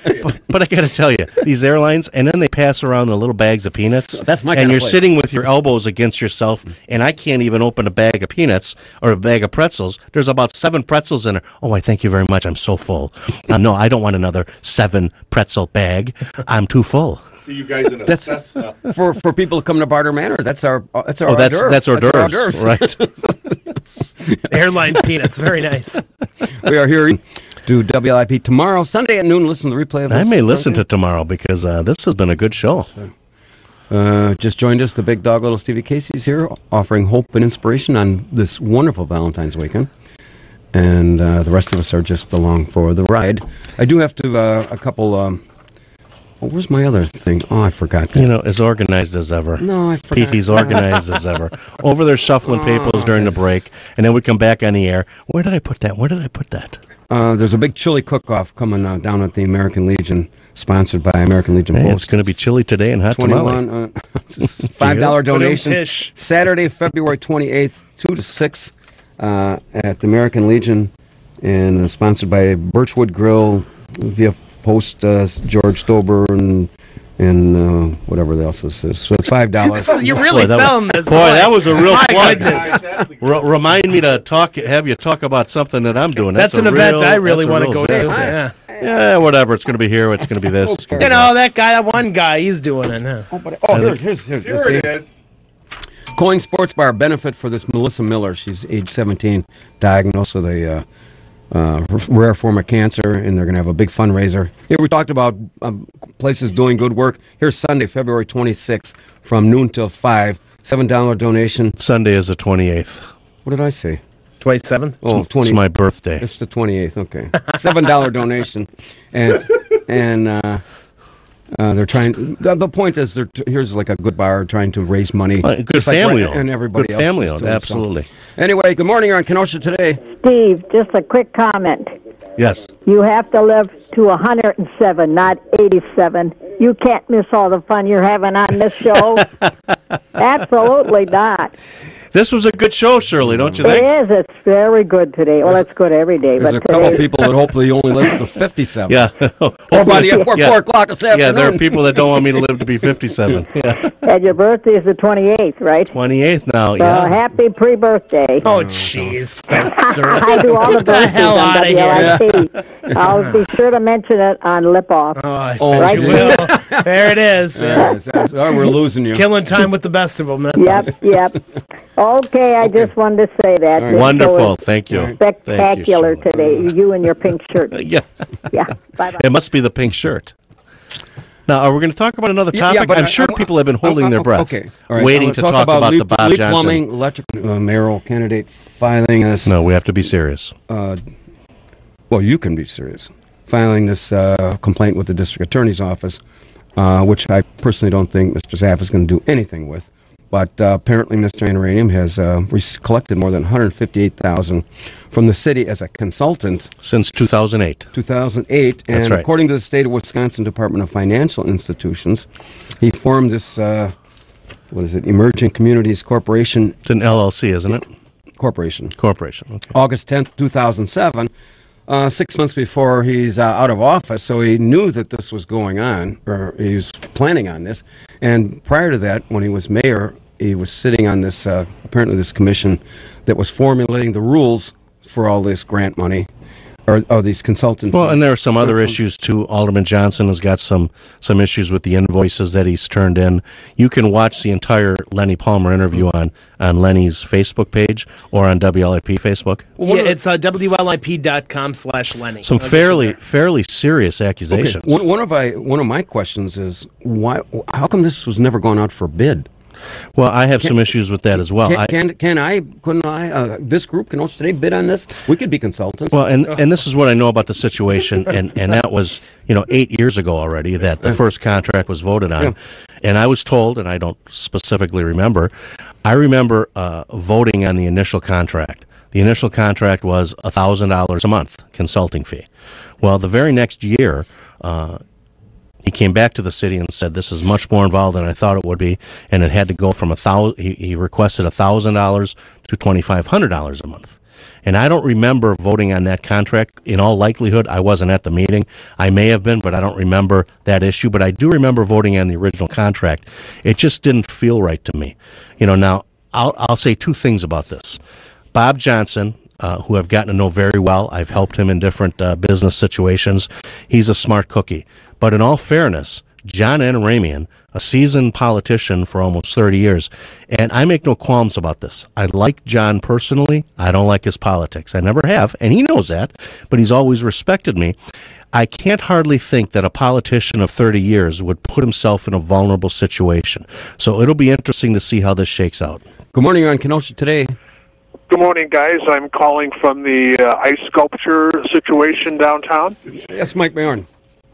But I got to tell you, these airlines, and then they pass around the little bags of peanuts. That's my and kind of you're place. sitting with your elbows against yourself, and I can't even open a bag of peanuts or a bag of pretzels. There's about 7 pretzels in there. Oh, I thank you very much. I'm so full. No, I don't want another 7 pretzel bag. I'm too full. See you guys in a Cessna. for people coming to Barter Manor. That's our That's hors d'oeuvres, right? Airline peanuts, very nice. We are here to WLIP tomorrow, Sunday at noon. Listen to the replay of this. I may listen to tomorrow because this has been a good show. Just joined us, the big dog, little Stevie Casey's here, offering hope and inspiration on this wonderful Valentine's weekend. And the rest of us are just along for the ride. I do have to, a couple... where's my other thing? Oh, I forgot that. You know, as organized as ever. No, I forgot. Pete, he's organized as ever. Over there shuffling papers during the break, and then we come back on the air. Where did I put that? There's a big chili cook-off coming down at the American Legion, sponsored by American Legion Hey, Post. it's going to be chili today and hot tamale. $5 donation. Saturday, February 28th, 2 to 6 at the American Legion, and sponsored by Birchwood Grill via Post, George Stober, and whatever else this is. So it's $5. You're really selling this. Boy, that was a real My plug. goodness. Remind me to have you talk about something that I'm doing. That's an event I really want to go to. Yeah. Yeah, whatever. It's going to be here. It's going to be this. You know, that one guy, he's doing it. Huh? Here's Here it is. Coin Sports Bar benefit for this Melissa Miller. She's age 17, diagnosed with a rare form of cancer, and they're going to have a big fundraiser. Here we talked about places doing good work. Here's Sunday, February 26th, from noon till 5. $7 donation. Sunday is the 28th. What did I say? 27th? Oh, 20. It's my birthday. It's the 28th, okay. $7 donation. And they're trying. The point is, here's like a good bar trying to raise money. Good family owned. And everybody good else. family is owned, doing absolutely. So. Anyway, good morning. You're on Kenosha today. Steve, just a quick comment. Yes. You have to live to 107, not 87. You can't miss all the fun you're having on this show. Absolutely not. This was a good show, Shirley, don't you think? It is. It's very good today. Well, it's good every day. There's but a couple today... people that hopefully only live to 57. Yeah. Or by the 4 o'clock this afternoon. Yeah, there are people that don't want me to live to be 57. Yeah. And your birthday is the 28th, right? 28th now, So yeah. happy pre-birthday. Oh, jeez. I do all the birthdays the hell on out of here. WLIP. I'll be sure to mention it on Lip Off. Oh, right? you will. There it is. Oh, we're losing you. Killing time with the best of them. That's Yep. Okay, I just wanted to say that. Right. Wonderful. Thank you. Spectacular Thank you, today. You and your pink shirt. Yeah. Yeah. Bye-bye. It must be the pink shirt. Now, are we going to talk about another topic? but I'm sure people have been holding their breath, Okay. All right. waiting to talk about the Bob Lee Johnson. Plumbing, electric mayoral candidate filing this. No, we have to be serious. Well, you can be serious. Filing this complaint with the district attorney's office, which I personally don't think Mr. Zaff is going to do anything with. But apparently, Mr. Anuranium has collected more than $158,000 from the city as a consultant since 2008. 2008, and That's right. according to the state of Wisconsin Department of Financial Institutions, he formed this Emerging Communities Corporation. It's an LLC, isn't it? Corporation. Okay. August 10th, 2007. 6 months before he's out of office, so he knew that this was going on, or he was planning on this. And prior to that, when he was mayor, he was sitting on this, apparently this commission that was formulating the rules for all this grant money, or these consultant Well, fees. and there are some other issues too. Alderman Johnson has got some issues with the invoices that he's turned in. You can watch the entire Lenny Palmer interview on Lenny's Facebook page or on WLIP Facebook. it's WLIP.com/Lenny. Some fairly serious accusations. Okay. One of my questions is how come this was never gone out for bid? Well, I have some issues with that as well. Couldn't I, this group, Kenosha Today, bid on this? We could be consultants. Well, and this is what I know about the situation, and that was, 8 years ago already that the first contract was voted on. Yeah. And I was told, and I don't specifically remember, I remember voting on the initial contract. The initial contract was $1,000 a month consulting fee. Well, the very next year, he came back to the city and said, this is much more involved than I thought it would be, and it had to go from he requested $1,000 to $2,500 a month. And I don't remember voting on that contract. In all likelihood, I wasn't at the meeting. I may have been, but I don't remember that issue. But I do remember voting on the original contract. It just didn't feel right to me. Now, I'll say two things about this. Bob Johnson, who I've gotten to know very well, I've helped him in different business situations. He's a smart cookie. But in all fairness, John Anaramian, a seasoned politician for almost 30 years, and I make no qualms about this. I like John personally. I don't like his politics. I never have, and he knows that, but he's always respected me. I can't hardly think that a politician of 30 years would put himself in a vulnerable situation. So it'll be interesting to see how this shakes out. Good morning, you're on Kenosha Today. Good morning, guys. I'm calling from the ice sculpture situation downtown. Yes, Mike Mayorn.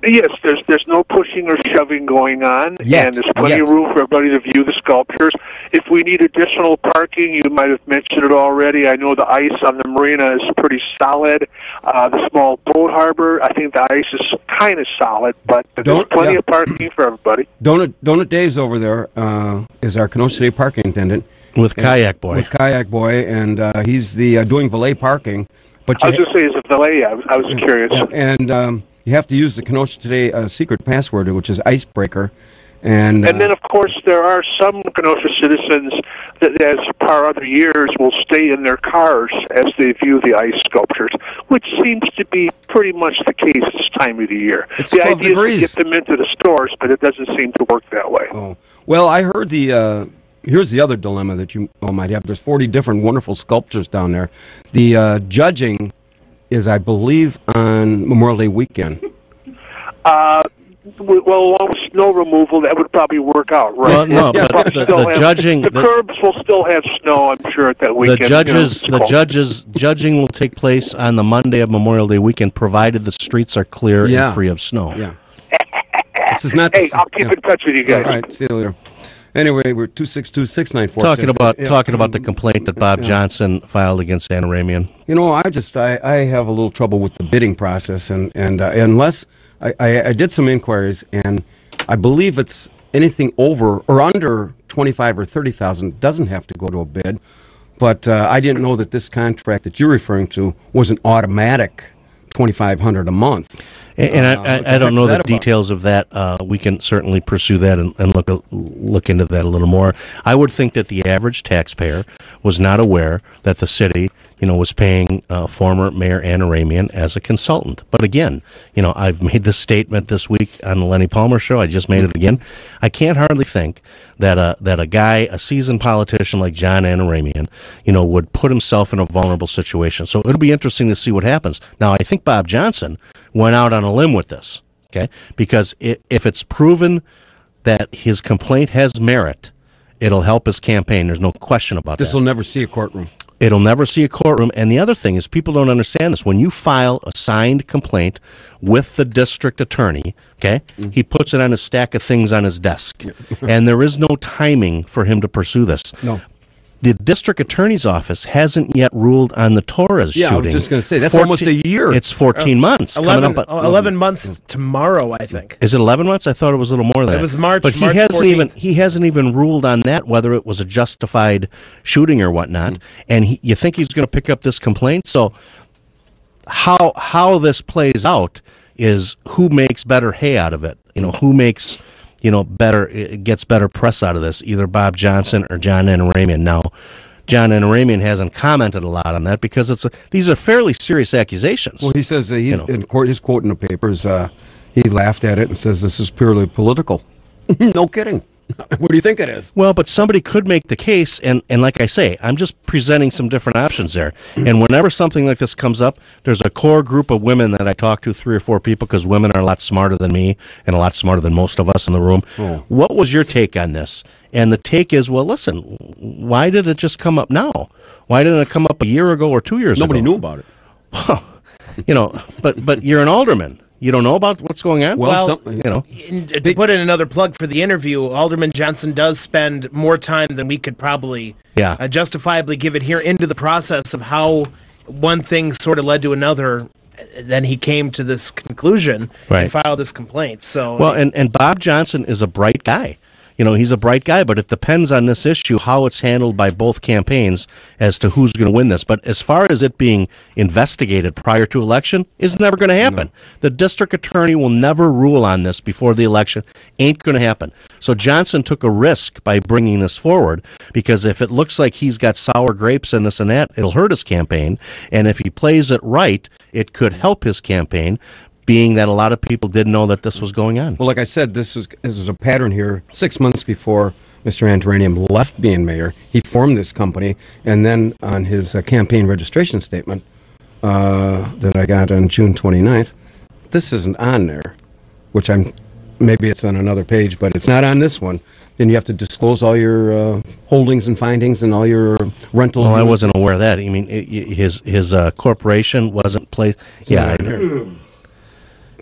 Yes, there's no pushing or shoving going on, Yet. And there's plenty of room for everybody to view the sculptures. If we need additional parking, you might have mentioned it already. I know the ice on the marina is pretty solid. The small boat harbor, I think the ice is kind of solid, but there's plenty of parking for everybody. Donut Dave's over there is our Kenosha City parking attendant. With Kayak Boy. With Kayak Boy, and he's the doing valet parking. But I was going to say, is it valet? I was curious. And you have to use the Kenosha Today secret password, which is Icebreaker. And then, of course, there are some Kenosha citizens that, as per other years, will stay in their cars as they view the ice sculptures, which seems to be pretty much the case this time of the year. It's the 12 idea degrees. is to get them into the stores, but it doesn't seem to work that way. Oh. Well, I heard here's the other dilemma that you might have. There's 40 different wonderful sculptures down there. The judging is, I believe, on Memorial Day weekend. Well, along with snow removal, that would probably work out, right? Well, no, but the judging... The curbs will still have snow, I'm sure, at that weekend. The judging will take place on the Monday of Memorial Day weekend, provided the streets are clear and free of snow. Yeah. This is not... Hey, I'll keep in touch with you guys. All right, see you later. Anyway, we're 262-694. Talking about the complaint that Bob Johnson filed against Anaramian. I have a little trouble with the bidding process, and unless I did some inquiries, and I believe it's anything over or under 25 or 30,000 doesn't have to go to a bid. But I didn't know that this contract that you're referring to was an automatic $2,500 a month. And I don't know the details of that. We can certainly pursue that and look into that a little more. I would think that the average taxpayer was not aware that the city, was paying former Mayor Anaramian as a consultant. But again, I've made this statement this week on the Lenny Palmer show. I just made it again. I can't hardly think that a seasoned politician like John Anaramian, would put himself in a vulnerable situation. So it'll be interesting to see what happens. Now, I think Bob Johnson went out on a limb with this, okay? Because if it's proven that his complaint has merit, it'll help his campaign. There's no question about that. This will never see a courtroom. It'll never see a courtroom. And the other thing is, people don't understand this. When you file a signed complaint with the district attorney, okay, he puts it on a stack of things on his desk. And there is no timing for him to pursue this. No. The district attorney's office hasn't yet ruled on the Torres shooting. I was just going to say, that's almost a year. It's 14 months. 11 months tomorrow, I think. Is it 11 months? I thought it was a little more than that. It was March. But March he hasn't even ruled on that, whether it was a justified shooting or whatnot. And you think he's going to pick up this complaint? So how this plays out is who makes better hay out of it. Who makes gets better press out of this, either Bob Johnson or John Anaramian. Now, John Anaramian hasn't commented a lot on that because these are fairly serious accusations. Well, he says in court, his quote in the papers, he laughed at it and says this is purely political. No kidding. What do you think it is? Well, but somebody could make the case, and like I say, I'm just presenting some different options there. And whenever something like this comes up, there's a core group of women that I talk to, 3 or 4 people, because women are a lot smarter than me and a lot smarter than most of us in the room. Oh. What was your take on this? And the take is, well, listen, why did it just come up now? Why didn't it come up a year ago or 2 years Nobody ago? knew about it. Well, but you're an alderman. You don't know about what's going on? Well, to put in another plug for the interview, Alderman Johnson does spend more time than we could probably justifiably give it here into the process of how one thing sort of led to another. Then he came to this conclusion and filed this complaint. So well, and Bob Johnson is a bright guy. He's a bright guy, but it depends on this issue, how it's handled by both campaigns as to who's going to win this. But as far as it being investigated prior to election, is never going to happen. No. The district attorney will never rule on this before the election. Ain't going to happen. So Johnson took a risk by bringing this forward, because if it looks like he's got sour grapes and this and that, it'll hurt his campaign. And if he plays it right, it could help his campaign, being that a lot of people didn't know that this was going on. Well, like I said, this is a pattern here. 6 months before Mr. Antaranian left being mayor, he formed this company, and then on his campaign registration statement that I got on June 29th, this isn't on there, which maybe it's on another page, but it's not on this one. Then you have to disclose all your holdings and findings and all your rental. Well, I wasn't aware of that. I mean, his corporation wasn't placed. Yeah,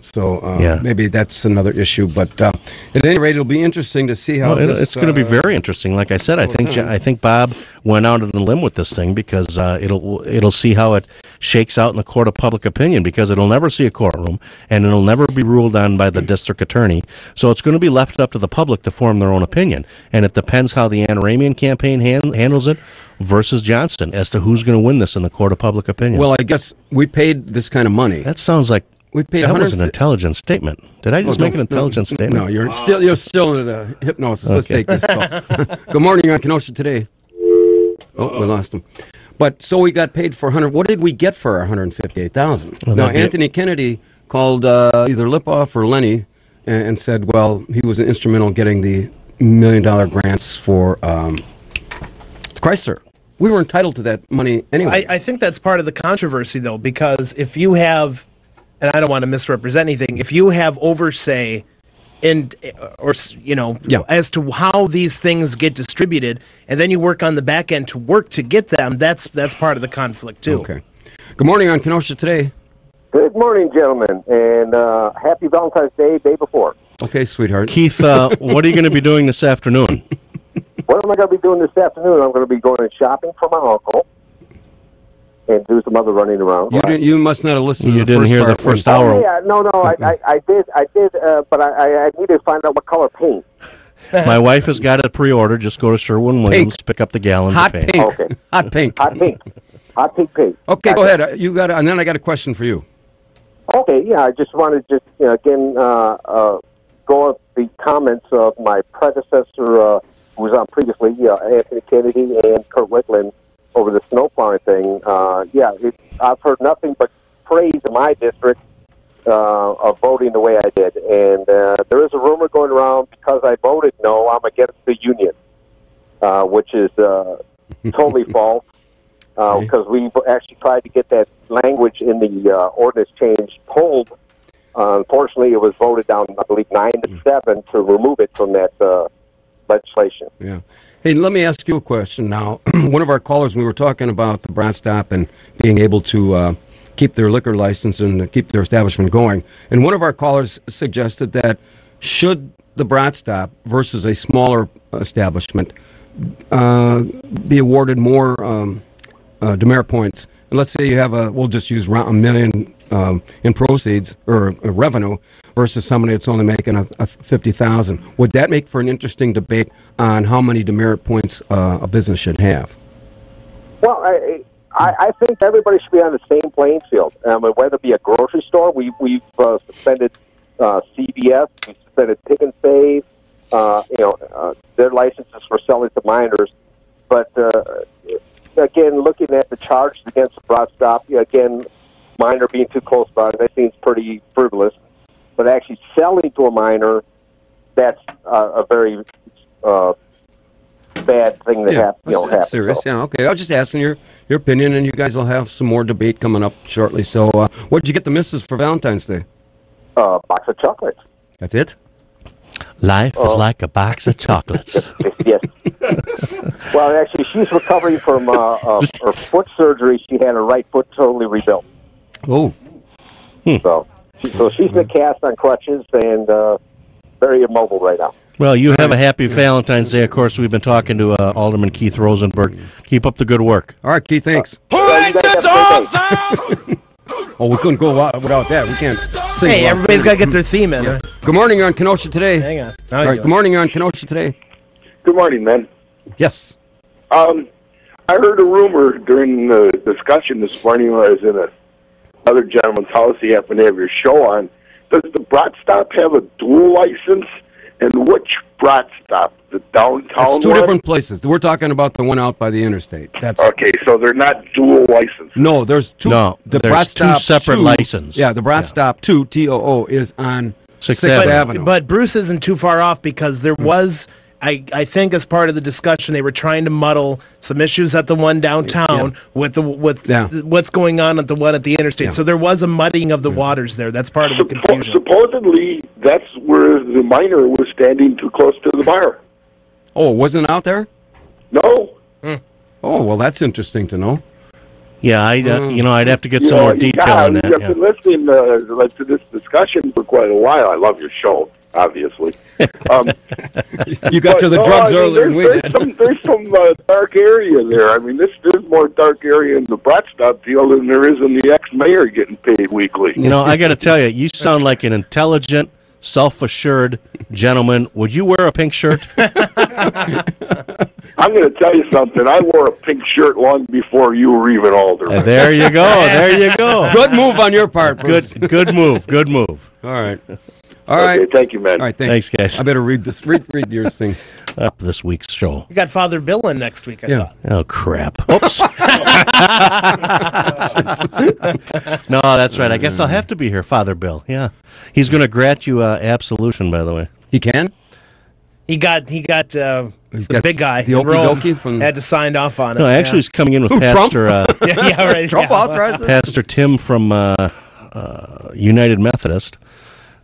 So maybe that's another issue, but at any rate, it'll be interesting to see how it's going to be very interesting. Like I said, I think Bob went out on a limb with this thing, because it'll see how it shakes out in the court of public opinion, because it'll never see a courtroom and it'll never be ruled on by the district attorney. So it's going to be left up to the public to form their own opinion, and it depends how the Antaramian campaign handles it versus Johnston as to who's going to win this in the court of public opinion. Well, I guess we paid this kind of money. That sounds like we paid. That was an intelligent statement. Did I just make an intelligent statement? No, you're still in the hypnosis. Okay. Let's take this call. Good morning on Kenosha today. Oh, we lost him. But so we got paid for 100. What did we get for our 158,000? Now Anthony Kennedy called either Lipoff or Lenny and said, well, he was instrumental in getting the $1 million grants for Chrysler. We were entitled to that money anyway. I think that's part of the controversy, though, because if you have, and I don't want to misrepresent anything, if you have oversight as to how these things get distributed, and then you work on the back end to work to get them, that's part of the conflict too. Okay. Good morning on Kenosha today. Good morning, gentlemen, and happy Valentine's Day before. Okay, sweetheart. Keith, what are you going to be doing this afternoon? What am I going to be doing this afternoon? I'm going to be going shopping for my uncle and do some other running around. You must not have listened to the didn't first hear part. the first hour. Yeah, no, I did, but I need to find out what color paint. My wife has got it pre-ordered. Just go to Sherwin-Williams, pick up the gallons of paint. Okay. Hot pink. Hot pink paint. Okay, go ahead. You got, and then I got a question for you. Okay, yeah, I just wanted to again go up the comments of my predecessor who was on previously, Anthony Kennedy and Kurt Wickland, over the snow plowing thing. I've heard nothing but praise in my district of voting the way I did. And there is a rumor going around because I voted no, I'm against the union, which is totally false. Because we actually tried to get that language in the ordinance change pulled. Unfortunately, it was voted down, I believe, 9-7 to remove it from that legislation. Yeah. Hey, let me ask you a question now. One of our callers, we were talking about the Brat Stop and being able to keep their liquor license and keep their establishment going. And one of our callers suggested that should the Brat Stop versus a smaller establishment be awarded more demerit points. And let's say you have we'll just use $1 million in proceeds or revenue versus somebody that's only making a $50,000. Would that make for an interesting debate on how many demerit points a business should have? Well, I think everybody should be on the same playing field. Whether it be a grocery store, we've suspended CVS, we suspended Pick and Save, their licenses for selling to minors. But again, looking at the charges against the Brat Stop, again, minor being too close by, that seems pretty frivolous. But actually selling to a minor, that's a very bad thing that happened. That's serious. So. Yeah, okay. I was just asking your opinion, and you guys will have some more debate coming up shortly. So, what did you get the missus for Valentine's Day? Box of chocolates. That's it? Life is like a box of chocolates. Yes. Well, actually, she's recovering from her foot surgery. She had her right foot totally rebuilt. Oh. So she's been cast on crutches and very immobile right now. Well, you have a happy Valentine's Day. Of course, we've been talking to Alderman Keith Rosenberg. Keep up the good work. All right, Keith, thanks. Oh, we couldn't go without that. We can't sing. Hey, everybody's got to get their theme in. Yeah. Good morning, you're on Kenosha Today. Hang on. All right, good morning, you're on Kenosha Today. Good morning, man. Yes. I heard a rumor during the discussion this morning when I was in another gentleman's house. He happened to have your show on. Does the Brat Stop have a dual license? And which Brat Stop? The downtown It's two one? different places. We're talking about the one out by the interstate. That's Okay, so they're not dual licensed. No, there's two. No, the there's Brat two Stop separate 2, licenses. Yeah, the Brat Stop 2, TOO, is on 6th 6th Avenue. Avenue. But Bruce isn't too far off because there was, I think, as part of the discussion, they were trying to muddle some issues at the one downtown with what's going on at the one at the interstate. Yeah. So there was a muddying of the waters there. That's part of the confusion. Supposedly, that's where the minor was standing too close to the bar. Oh, it wasn't out there? No. Oh, well, that's interesting to know. Yeah, I'd have to get some more detail on that. I've Yeah. been listening to this discussion for quite a while. I love your show, obviously. You got to the drugs earlier than we there's did. There's some dark area there. I mean, there's more dark area in the Brat Stop deal than there is in the ex-mayor getting paid weekly. You know, I got to tell you, you sound like an intelligent, self-assured gentleman. Would you wear a pink shirt? I'm going to tell you something. I wore a pink shirt long before you were even alderman. There you go. There you go. Good move on your part, Bruce. Good move. Good move. All right. All right. Okay, thank you, man. All right, thanks. Thanks, guys. I better read this. Read yours thing. Up this week's show. We got Father Bill in next week, I thought. Oh, crap. Oops. No, that's right. I guess I'll have to be here, Father Bill. Yeah. He's going to grant you absolution, by the way. He can? He got the big guy the in Rome okie-dokie from- had to sign off on it. No, actually, he's coming in with Who, Trump? Pastor... yeah, right. Trump authorized it? Pastor Tim from United Methodist,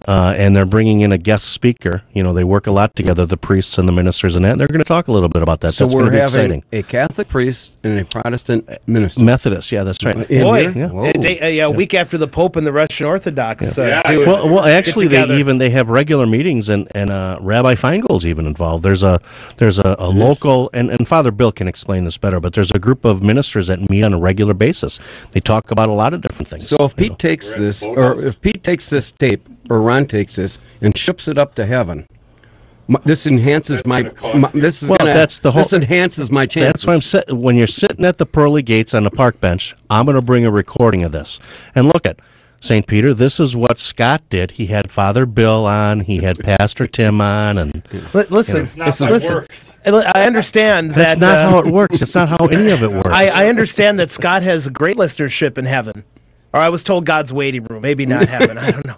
and they're bringing in a guest speaker. You know, they work a lot together, the priests and the ministers and that. And they're going to talk a little bit about that. So that's going we're to be having exciting. a Catholic priest and a Protestant minister. Methodist, yeah, that's right. In Boy, here? Whoa. a week after the Pope and the Russian Orthodox. Well, actually, they have regular meetings, and Rabbi Feingold's even involved. There's a local, and Father Bill can explain this better, but there's a group of ministers that meet on a regular basis. They talk about a lot of different things. So if Pete takes this, or if Pete takes this tape, or Ron takes this, and ships it up to heaven, this enhances this enhances my chances. That's why when you're sitting at the pearly gates on the park bench, I'm going to bring a recording of this. And look at St. Peter, this is what Scott did. He had Father Bill on, he had Pastor Tim on, and listen, I understand that's that not how it works. It's not how any of it works. I understand that Scott has a great listenership in heaven. Or I was told God's waiting room, maybe not heaven. I don't know.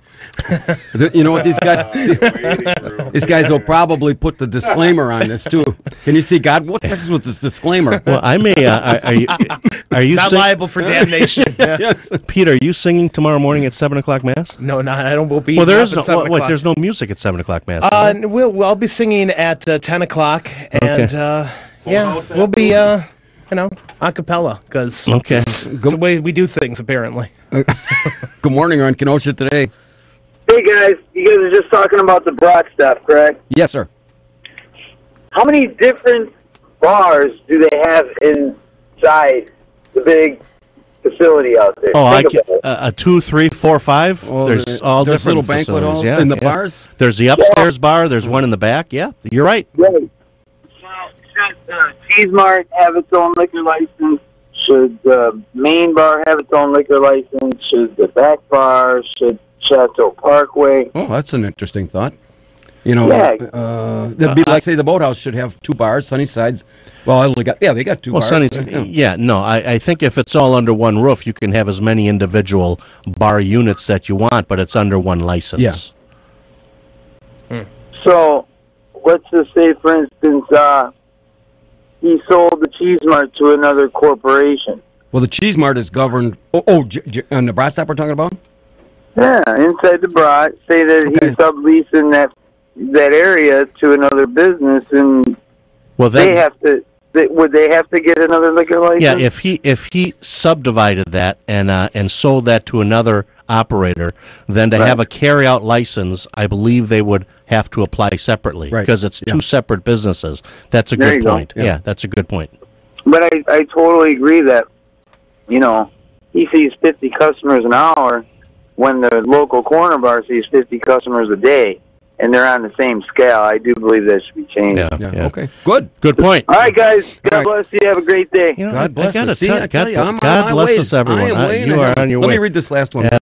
You know what these guys will probably put the disclaimer on this too. Can you see God? What's next with this disclaimer? Well, I may. Are you not liable for damnation? Yes. Peter, are you singing tomorrow morning at 7:00 mass? No, I don't. We'll be. Well, there is no. Wait, there's no music at 7:00 mass. I'll be singing at 10:00, and we'll be. A cappella, because it's the way we do things, apparently. Good morning, you're on Kenosha Today. Hey, guys. You guys are just talking about the Brat stuff, correct? Yes, sir. How many different bars do they have inside the big facility out there? A 2, 3, 4, 5. There's all there's different little banquet facilities. halls in the bars? There's the upstairs bar. There's one in the back. Yeah, you're right. Right. Should Cheese Mart have its own liquor license? Should the main bar have its own liquor license? Should the back bar? Should Chateau Parkway? Oh, that's an interesting thought. You know, that'd be like, say, the Boathouse should have 2 bars, Sunnyside's. Well, they got 2 bars. I think if it's all under one roof, you can have as many individual bar units that you want, but it's under one license. So, let's just say, for instance, he sold the Cheese Mart to another corporation. Well, the Cheese Mart is governed. On the Brat Stop we're talking about? Yeah, inside the Brat, say that he's subleasing that area to another business, and they have to. Would they have to get another liquor license? Yeah, if he subdivided that and sold that to another operator, then to have a carry-out license, I believe they would have to apply separately because it's two separate businesses. That's a good point. Yeah, that's a good point. But I totally agree that, he sees 50 customers an hour when the local corner bar sees 50 customers a day, and they're on the same scale. I do believe that should be changed. Yeah. Okay. Good point. All right, guys. God bless you. Have a great day. God bless us. God bless us, everyone. You are on your way. Let me read this last one. Yeah,